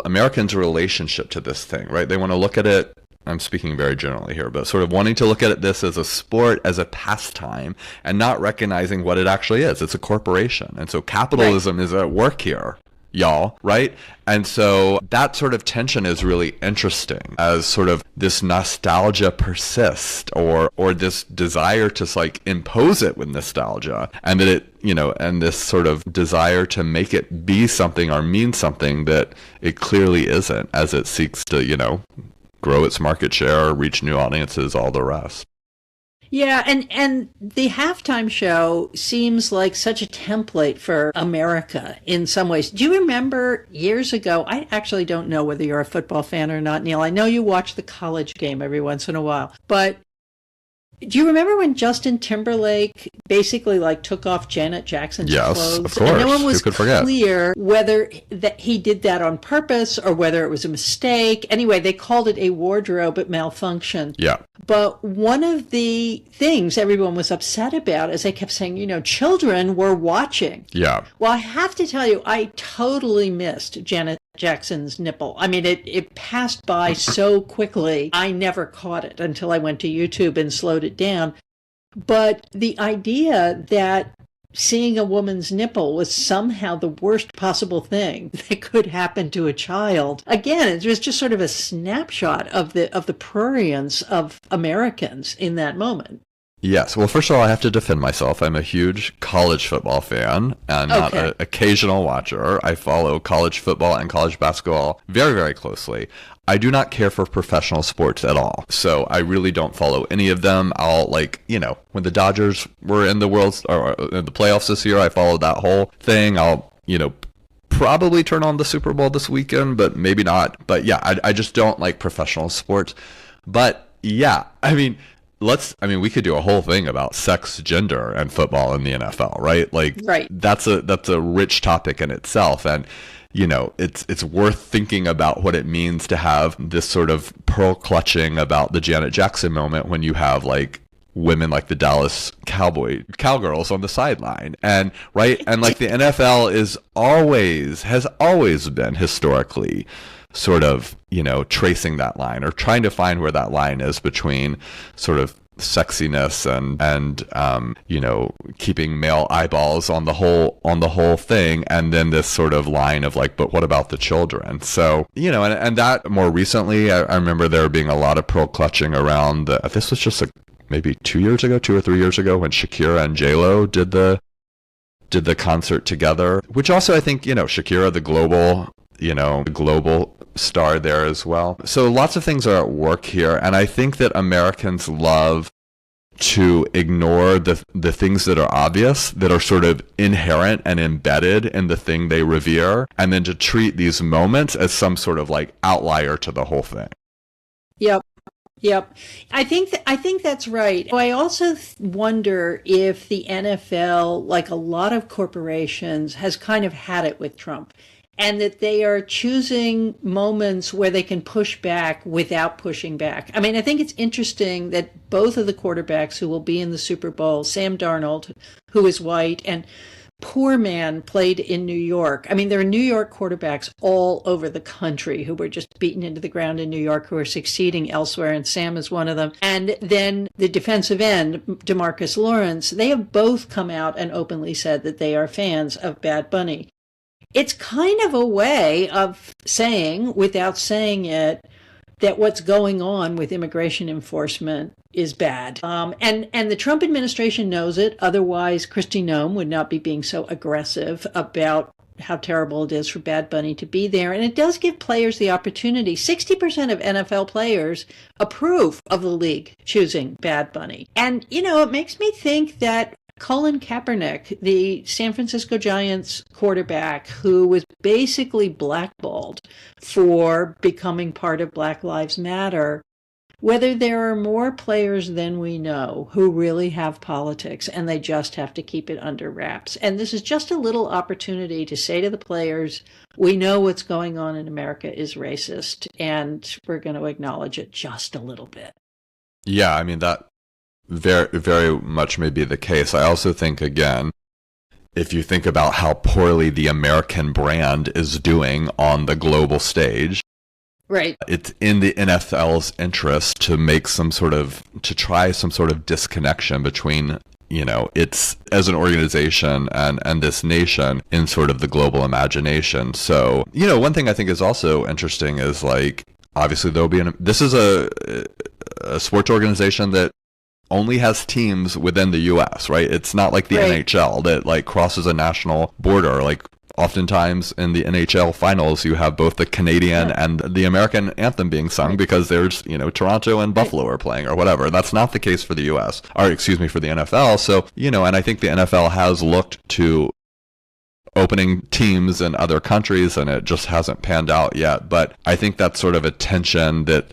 Americans' relationship to this thing, right? They want to look at it, I'm speaking very generally here, but sort of wanting to look at this as a sport, as a pastime, and not recognizing what it actually is. It's a corporation. And so capitalism is at work here, y'all, right? And so that sort of tension is really interesting as sort of this nostalgia persists or this desire to like impose it with nostalgia, and that it, you know, and this sort of desire to make it be something or mean something that it clearly isn't as it seeks to, you know, grow its market share, reach new audiences, all the rest. Yeah, and the halftime show seems like such a template for America in some ways. Do you remember years ago, I actually don't know whether you're a football fan or not, Neil. I know you watch the college game every once in a while, but do you remember when Justin Timberlake basically like took off Janet Jackson's clothes? Yes, of course. And no one was Who could forget? clear whether that he did that on purpose or whether it was a mistake. Anyway, they called it a wardrobe malfunction. Yeah. But one of the things everyone was upset about is they kept saying, you know, children were watching. Yeah. Well, I have to tell you, I totally missed Janet Jackson's nipple. I mean, it passed by so quickly. I never caught it until I went to YouTube and slowed it down. But the idea that seeing a woman's nipple was somehow the worst possible thing that could happen to a child. Again, it was just sort of a snapshot of the prurience of Americans in that moment. Yes. Well, first of all, I have to defend myself. I'm a huge college football fan and not an occasional watcher. I follow college football and college basketball very, very closely. I do not care for professional sports at all. So I really don't follow any of them. I'll like, you know, when the Dodgers were in the in the playoffs this year, I followed that whole thing. I'll, you know, probably turn on the Super Bowl this weekend, but maybe not. But yeah, I just don't like professional sports. But yeah, I mean, we could do a whole thing about sex, gender, and football in the NFL, right? Like, Right. that's a rich topic in itself. And, it's worth thinking about what it means to have this sort of pearl clutching about the Janet Jackson moment when you have like women like the Dallas Cowgirls on the sideline. And right. And like the NFL has always been historically sort of, tracing that line or trying to find where that line is between sort of sexiness and keeping male eyeballs on the whole thing, and then this sort of line of like, but what about the children? So and that more recently, I remember there being a lot of pearl clutching around this was just maybe 2 or 3 years ago when Shakira and J-Lo did the concert together, which also I think Shakira, the global star there as well. So lots of things are at work here, and I think that Americans love to ignore the things that are obvious, that are sort of inherent and embedded in the thing they revere, and then to treat these moments as some sort of like outlier to the whole thing. Yep. I think that's right. I also wonder if the NFL, like a lot of corporations, has kind of had it with Trump, and that they are choosing moments where they can push back without pushing back. I mean, I think it's interesting that both of the quarterbacks who will be in the Super Bowl, Sam Darnold, who is white, and poor man played in New York. I mean, there are New York quarterbacks all over the country who were just beaten into the ground in New York, who are succeeding elsewhere, and Sam is one of them. And then the defensive end, DeMarcus Lawrence, they have both come out and openly said that they are fans of Bad Bunny. It's kind of a way of saying, without saying it, that what's going on with immigration enforcement is bad. And the Trump administration knows it. Otherwise, Kristi Noem would not be being so aggressive about how terrible it is for Bad Bunny to be there. And it does give players the opportunity. 60% of NFL players approve of the league choosing Bad Bunny. And, it makes me think that Colin Kaepernick, the San Francisco Giants quarterback, who was basically blackballed for becoming part of Black Lives Matter, whether there are more players than we know who really have politics and they just have to keep it under wraps. And this is just a little opportunity to say to the players, we know what's going on in America is racist, and we're going to acknowledge it just a little bit. Yeah, I mean, that very, very much may be the case. I also think, again, if you think about how poorly the American brand is doing on the global stage, right, it's in the NFL's interest to try some sort of disconnection between, it's as an organization and this nation in sort of the global imagination. So, one thing I think is also interesting is like, obviously this is a sports organization that only has teams within the U.S., right? It's not like the NHL that like crosses a national border. Like oftentimes in the NHL finals, you have both the Canadian and the American anthem being sung because there's, Toronto and Buffalo are playing or whatever. That's not the case for the U.S., for the NFL. So, and I think the NFL has looked to opening teams in other countries, and it just hasn't panned out yet. But I think that's sort of a tension that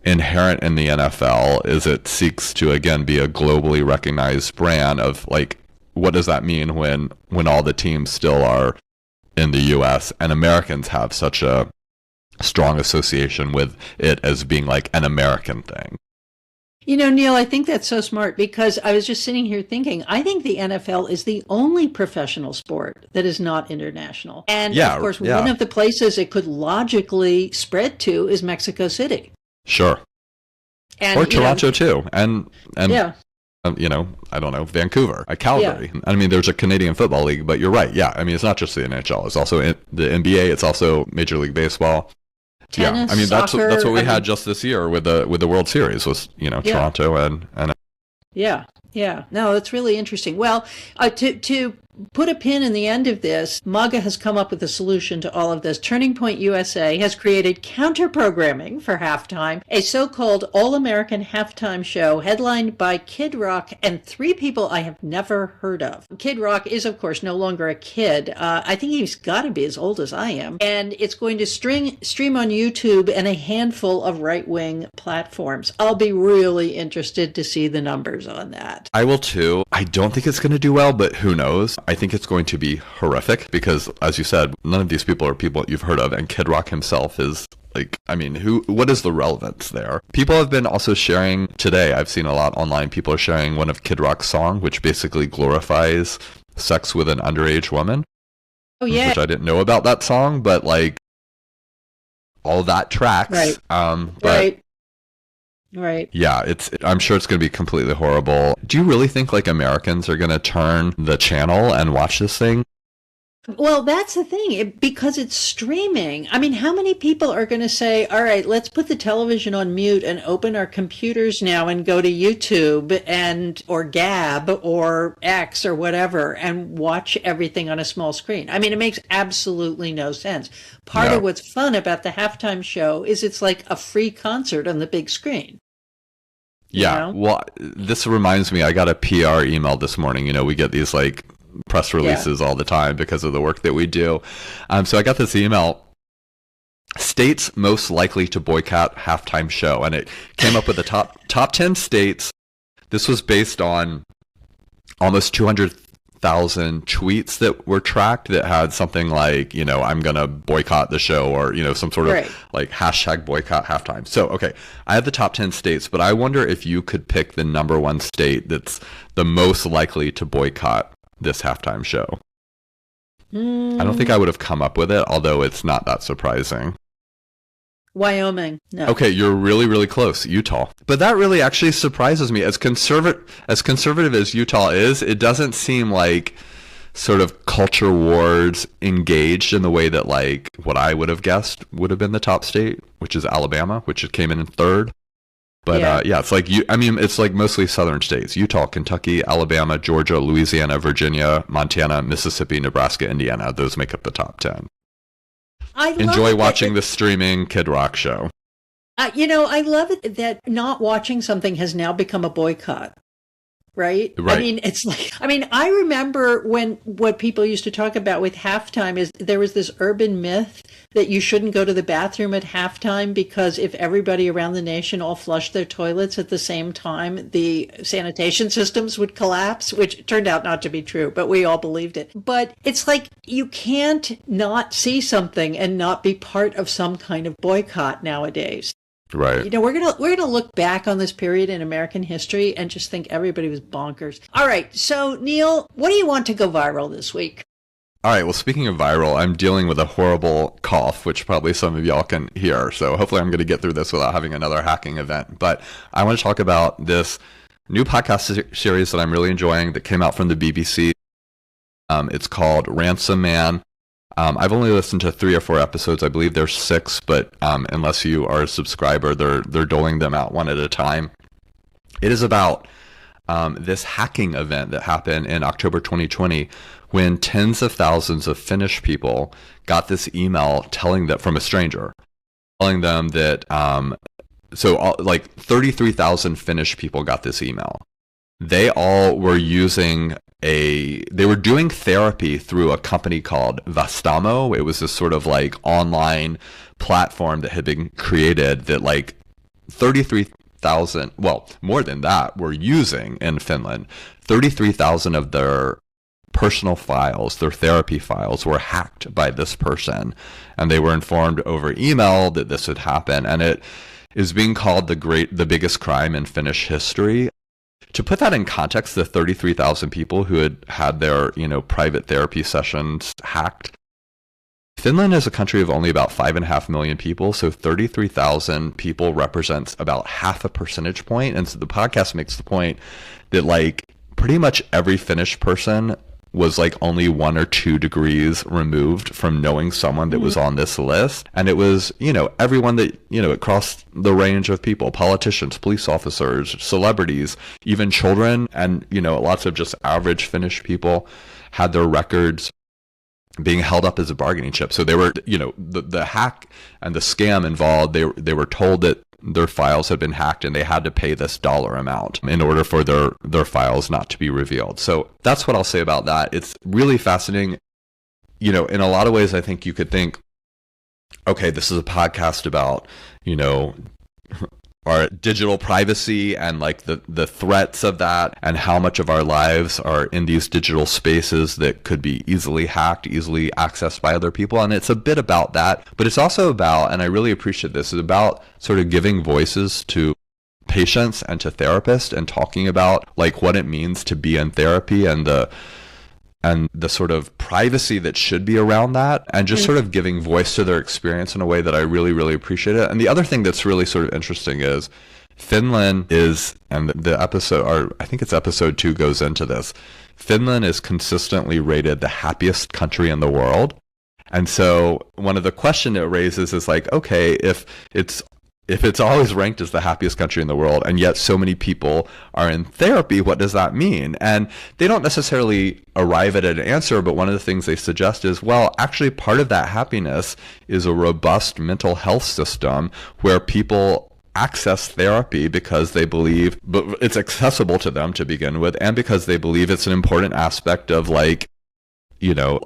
inherent in the NFL is it seeks to, again, be a globally recognized brand of like, what does that mean when all the teams still are in the U.S. and Americans have such a strong association with it as being like an American thing? Neil, I think that's so smart, because I was just sitting here thinking, I think the NFL is the only professional sport that is not international. And of course, one of the places it could logically spread to is Mexico City. Sure. And, or Toronto too. And yeah. I don't know, Vancouver, Calgary. Yeah. I mean, there's a Canadian Football League, but you're right. Yeah. I mean, it's not just the NHL. It's also the NBA. It's also Major League Baseball. Tennis, I mean, soccer, that's what we had just this year with the World Series was, Toronto and Yeah. No, that's really interesting. Well, to put a pin in the end of this, MAGA has come up with a solution to all of this. Turning Point USA has created counter-programming for halftime, a so-called all-American halftime show headlined by Kid Rock and three people I have never heard of. Kid Rock is, of course, no longer a kid. I think he's got to be as old as I am. And it's going to stream on YouTube and a handful of right-wing platforms. I'll be really interested to see the numbers on that. I will too. I don't think it's going to do well, but who knows? I think it's going to be horrific because, as you said, none of these people are people you've heard of, and Kid Rock himself is like, I mean, what is the relevance there? People have been also sharing today, I've seen a lot online, people are sharing one of Kid Rock's song, which basically glorifies sex with an underage woman. Oh, yeah. Which I didn't know about that song, but like, all that tracks. Right. But Right. yeah, I'm sure it's going to be completely horrible. Do you really think like Americans are going to turn the channel and watch this thing? Well, that's the thing, because it's streaming. I mean, how many people are going to say, all right, let's put the television on mute and open our computers now and go to YouTube or Gab or X or whatever and watch everything on a small screen? I mean, it makes absolutely no sense. Part of what's fun about the halftime show is it's like a free concert on the big screen. Yeah. You know? Well, this reminds me, I got a PR email this morning. You know, we get these like press releases all the time because of the work that we do. So I got this email, states most likely to boycott halftime show. And it came up with the top 10 states. This was based on almost 200,000 tweets that were tracked that had something like, you know, I'm going to boycott the show, or, you know, some sort of like hashtag boycott halftime. So, okay, I have the top 10 states, but I wonder if you could pick the number one state that's the most likely to boycott this halftime show. I don't think I would have come up with it, although it's not that surprising. Wyoming. No. Okay, you're really, really close. Utah. But that really actually surprises me. As conservative as Utah is, it doesn't seem like sort of culture wars engaged in the way that like what I would have guessed would have been the top state, which is Alabama, which came in third. But yeah, it's like it's like mostly southern states: Utah, Kentucky, Alabama, Georgia, Louisiana, Virginia, Montana, Mississippi, Nebraska, Indiana. Those make up the top 10. Enjoy watching the streaming Kid Rock show. I love it that not watching something has now become a boycott. Right? I mean, it's like, I remember what people used to talk about with halftime is there was this urban myth that you shouldn't go to the bathroom at halftime because if everybody around the nation all flushed their toilets at the same time, the sanitation systems would collapse, which turned out not to be true, but we all believed it. But it's like you can't not see something and not be part of some kind of boycott nowadays. Right. You know, we're gonna look back on this period in American history and just think everybody was bonkers. All right, so Neil, what do you want to go viral this week? All right, well, speaking of viral, I'm dealing with a horrible cough, which probably some of y'all can hear. So hopefully I'm going to get through this without having another hacking event. But I want to talk about this new podcast series that I'm really enjoying that came out from the BBC. It's called Ransom Man. I've only listened to 3 or 4 episodes. I believe there's 6, but unless you are a subscriber, they're doling them out one at a time. It is about this hacking event that happened in October 2020 when tens of thousands of Finnish people got this email telling them from a stranger, telling them that like 33,000 Finnish people got this email. They all were they were doing therapy through a company called Vastamo. It was this sort of like online platform that had been created that like 33,000, well, more than that, were using in Finland. 33,000 of their personal files, their therapy files, were hacked by this person. And they were informed over email that this would happen. And it is being called the biggest crime in Finnish history. To put that in context, the 33,000 people who had their, private therapy sessions hacked, Finland is a country of only about 5.5 million people, so 33,000 people represents about half a percentage point. And so the podcast makes the point that like pretty much every Finnish person was like only 1 or 2 degrees removed from knowing someone that was on this list. And it was, everyone that, it crossed the range of people: politicians, police officers, celebrities, even children, and, lots of just average Finnish people had their records being held up as a bargaining chip. So they were, the hack and the scam involved, they were told that their files had been hacked and they had to pay this dollar amount in order for their files not to be revealed. So that's what I'll say about that. It's really fascinating. In a lot of ways, I think you could think, okay, this is a podcast about, our digital privacy and like the threats of that, and how much of our lives are in these digital spaces that could be easily hacked, easily accessed by other people. And it's a bit about that, but it's also about, and I really appreciate this, it's about sort of giving voices to patients and to therapists and talking about like what it means to be in therapy and the sort of privacy that should be around that, and just sort of giving voice to their experience in a way that I really, really appreciate it. And the other thing that's really sort of interesting is Finland is, and the episode, or I think it's episode 2 goes into this, Finland is consistently rated the happiest country in the world. And so one of the question it raises is like, okay, if it's always ranked as the happiest country in the world, and yet so many people are in therapy, what does that mean? And they don't necessarily arrive at an answer, but one of the things they suggest is, well, actually part of that happiness is a robust mental health system where people access therapy because they believe but it's accessible to them to begin with, and because they believe it's an important aspect of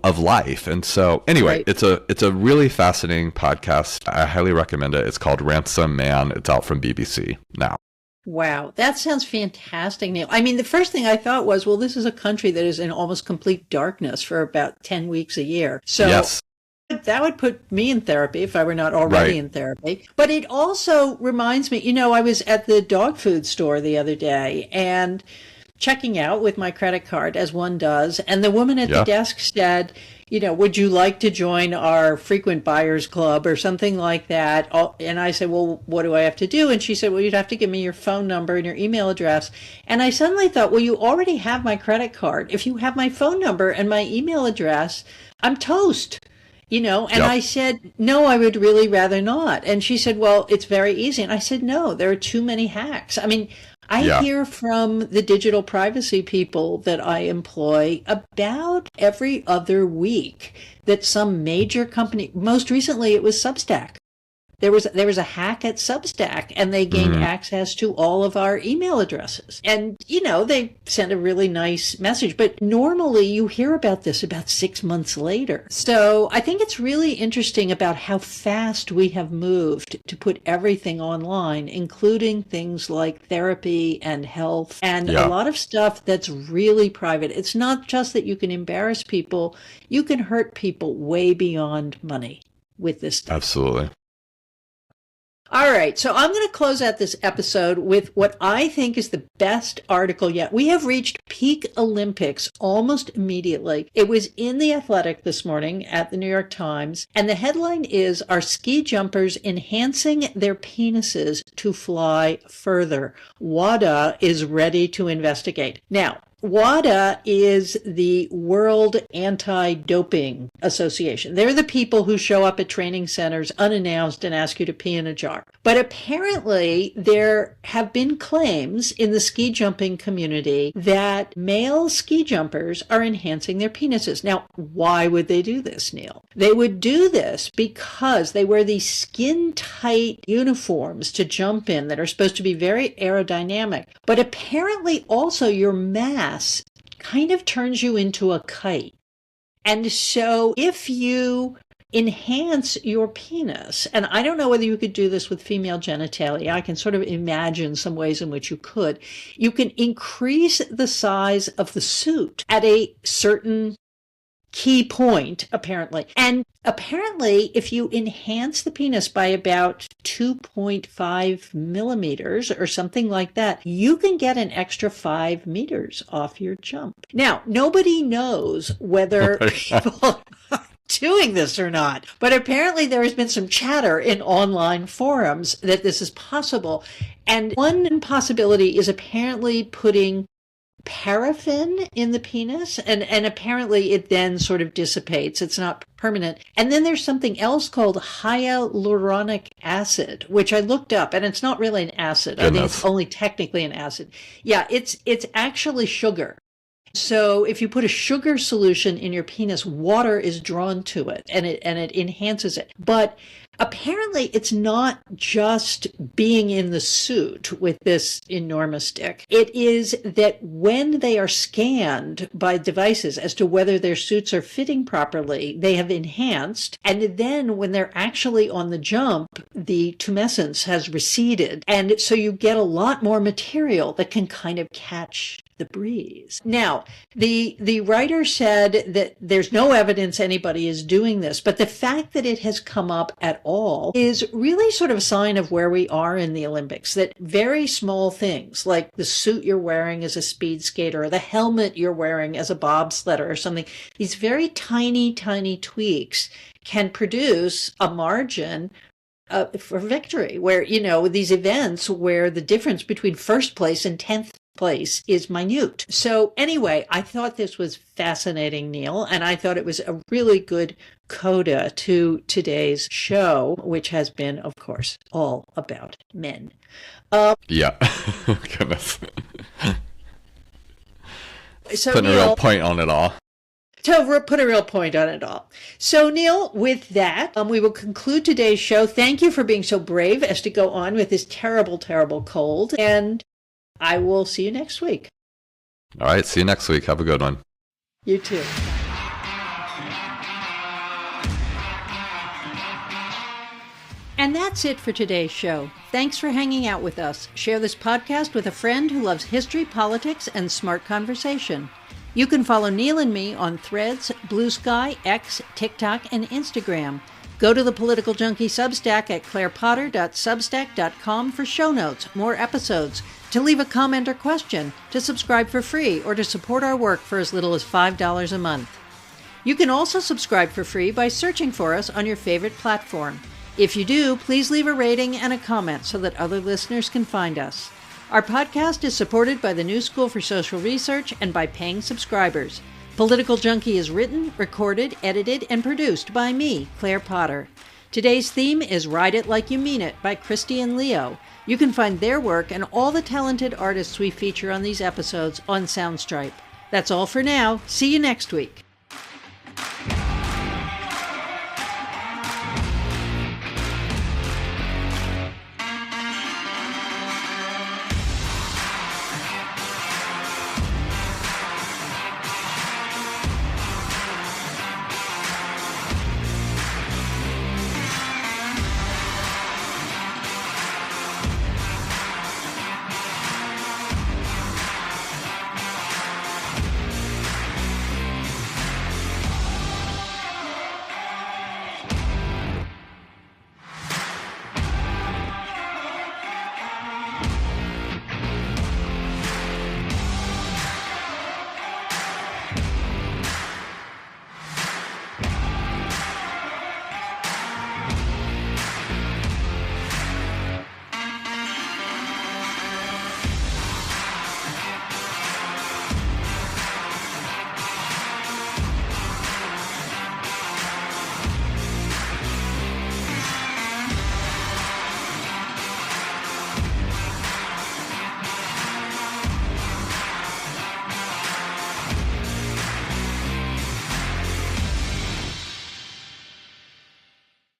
of life. And so anyway, Right. it's a really fascinating podcast. I highly recommend it. It's called Ransom Man. It's out from BBC now. Wow, that sounds fantastic, Neil. I mean, the first thing I thought was, well, this is a country that is in almost complete darkness for about 10 weeks a year. So Yes. that would put me in therapy if I were not already Right. in therapy. But it also reminds me, I was at the dog food store the other day and checking out with my credit card, as one does. And the woman at the desk said, would you like to join our frequent buyers club or something like that? And I said, well, what do I have to do? And she said, well, you'd have to give me your phone number and your email address. And I suddenly thought, well, you already have my credit card. If you have my phone number and my email address, I'm toast. And I said, no, I would really rather not. And she said, well, it's very easy. And I said, no, there are too many hacks. I mean, I hear from the digital privacy people that I employ about every other week that some major company, most recently it was Substack. There was a hack at Substack, and they gained access to all of our email addresses. And, they sent a really nice message. But normally you hear about this about 6 months later. So I think it's really interesting about how fast we have moved to put everything online, including things like therapy and health and a lot of stuff that's really private. It's not just that you can embarrass people. You can hurt people way beyond money with this stuff. Absolutely. All right, so I'm going to close out this episode with what I think is the best article yet. We have reached peak Olympics almost immediately. It was in The Athletic this morning at the New York Times, and the headline is, "Are ski jumpers enhancing their penises to fly further? WADA is ready to investigate." Now, WADA is the World Anti-Doping Association. They're the people who show up at training centers unannounced and ask you to pee in a jar. But apparently there have been claims in the ski jumping community that male ski jumpers are enhancing their penises. Now, why would they do this, Neil? They would do this because they wear these skin-tight uniforms to jump in that are supposed to be very aerodynamic. But apparently also your mass kind of turns you into a kite. And so if you enhance your penis, and I don't know whether you could do this with female genitalia, I can sort of imagine some ways in which you could, you can increase the size of the suit at a certain key point, apparently. And apparently, if you enhance the penis by about 2.5 millimeters or something like that, you can get an extra 5 meters off your jump. Now, nobody knows whether people are doing this or not, but apparently there has been some chatter in online forums that this is possible. And one possibility is apparently putting paraffin in the penis, and apparently it then sort of dissipates. It's not permanent. And then there's something else called hyaluronic acid, which I looked up, and it's not really an acid. I think it's only technically an acid. Yeah, it's actually sugar. So if you put a sugar solution in your penis, water is drawn to it and it enhances it. But apparently it's not just being in the suit with this enormous dick. It is that when they are scanned by devices as to whether their suits are fitting properly, they have enhanced. And then when they're actually on the jump, the tumescence has receded. And so you get a lot more material that can kind of catch the breeze. Now, the writer said that there's no evidence anybody is doing this, but the fact that it has come up at all is really sort of a sign of where we are in the Olympics, that very small things like the suit you're wearing as a speed skater or the helmet you're wearing as a bobsledder or something, these very tiny, tiny tweaks can produce a margin for victory, where, you know, these events where the difference between first place and 10th place is minute. So anyway, I thought this was fascinating, Neil, and I thought it was a really good coda to today's show, which has been, of course, all about men. Yeah. Goodness. So Putting Neil, a real point on it all. To put a real point on it all. So, Neil, with that, we will conclude today's show. Thank you for being so brave as to go on with this terrible, terrible cold. And I will see you next week. All right. See you next week. Have a good one. You too. And that's it for today's show. Thanks for hanging out with us. Share this podcast with a friend who loves history, politics, and smart conversation. You can follow Neil and me on Threads, Blue Sky, X, TikTok, and Instagram. Go to the Political Junkie Substack at clairepotter.substack.com for show notes, more episodes, to leave a comment or question, to subscribe for free, or to support our work for as little as $5 a month. You can also subscribe for free by searching for us on your favorite platform. If you do, please leave a rating and a comment so that other listeners can find us. Our podcast is supported by the New School for Social Research and by paying subscribers. Political Junkie is written, recorded, edited, and produced by me, Claire Potter. Today's theme is Ride It Like You Mean It by Christy and Leo. You can find their work and all the talented artists we feature on these episodes on Soundstripe. That's all for now. See you next week.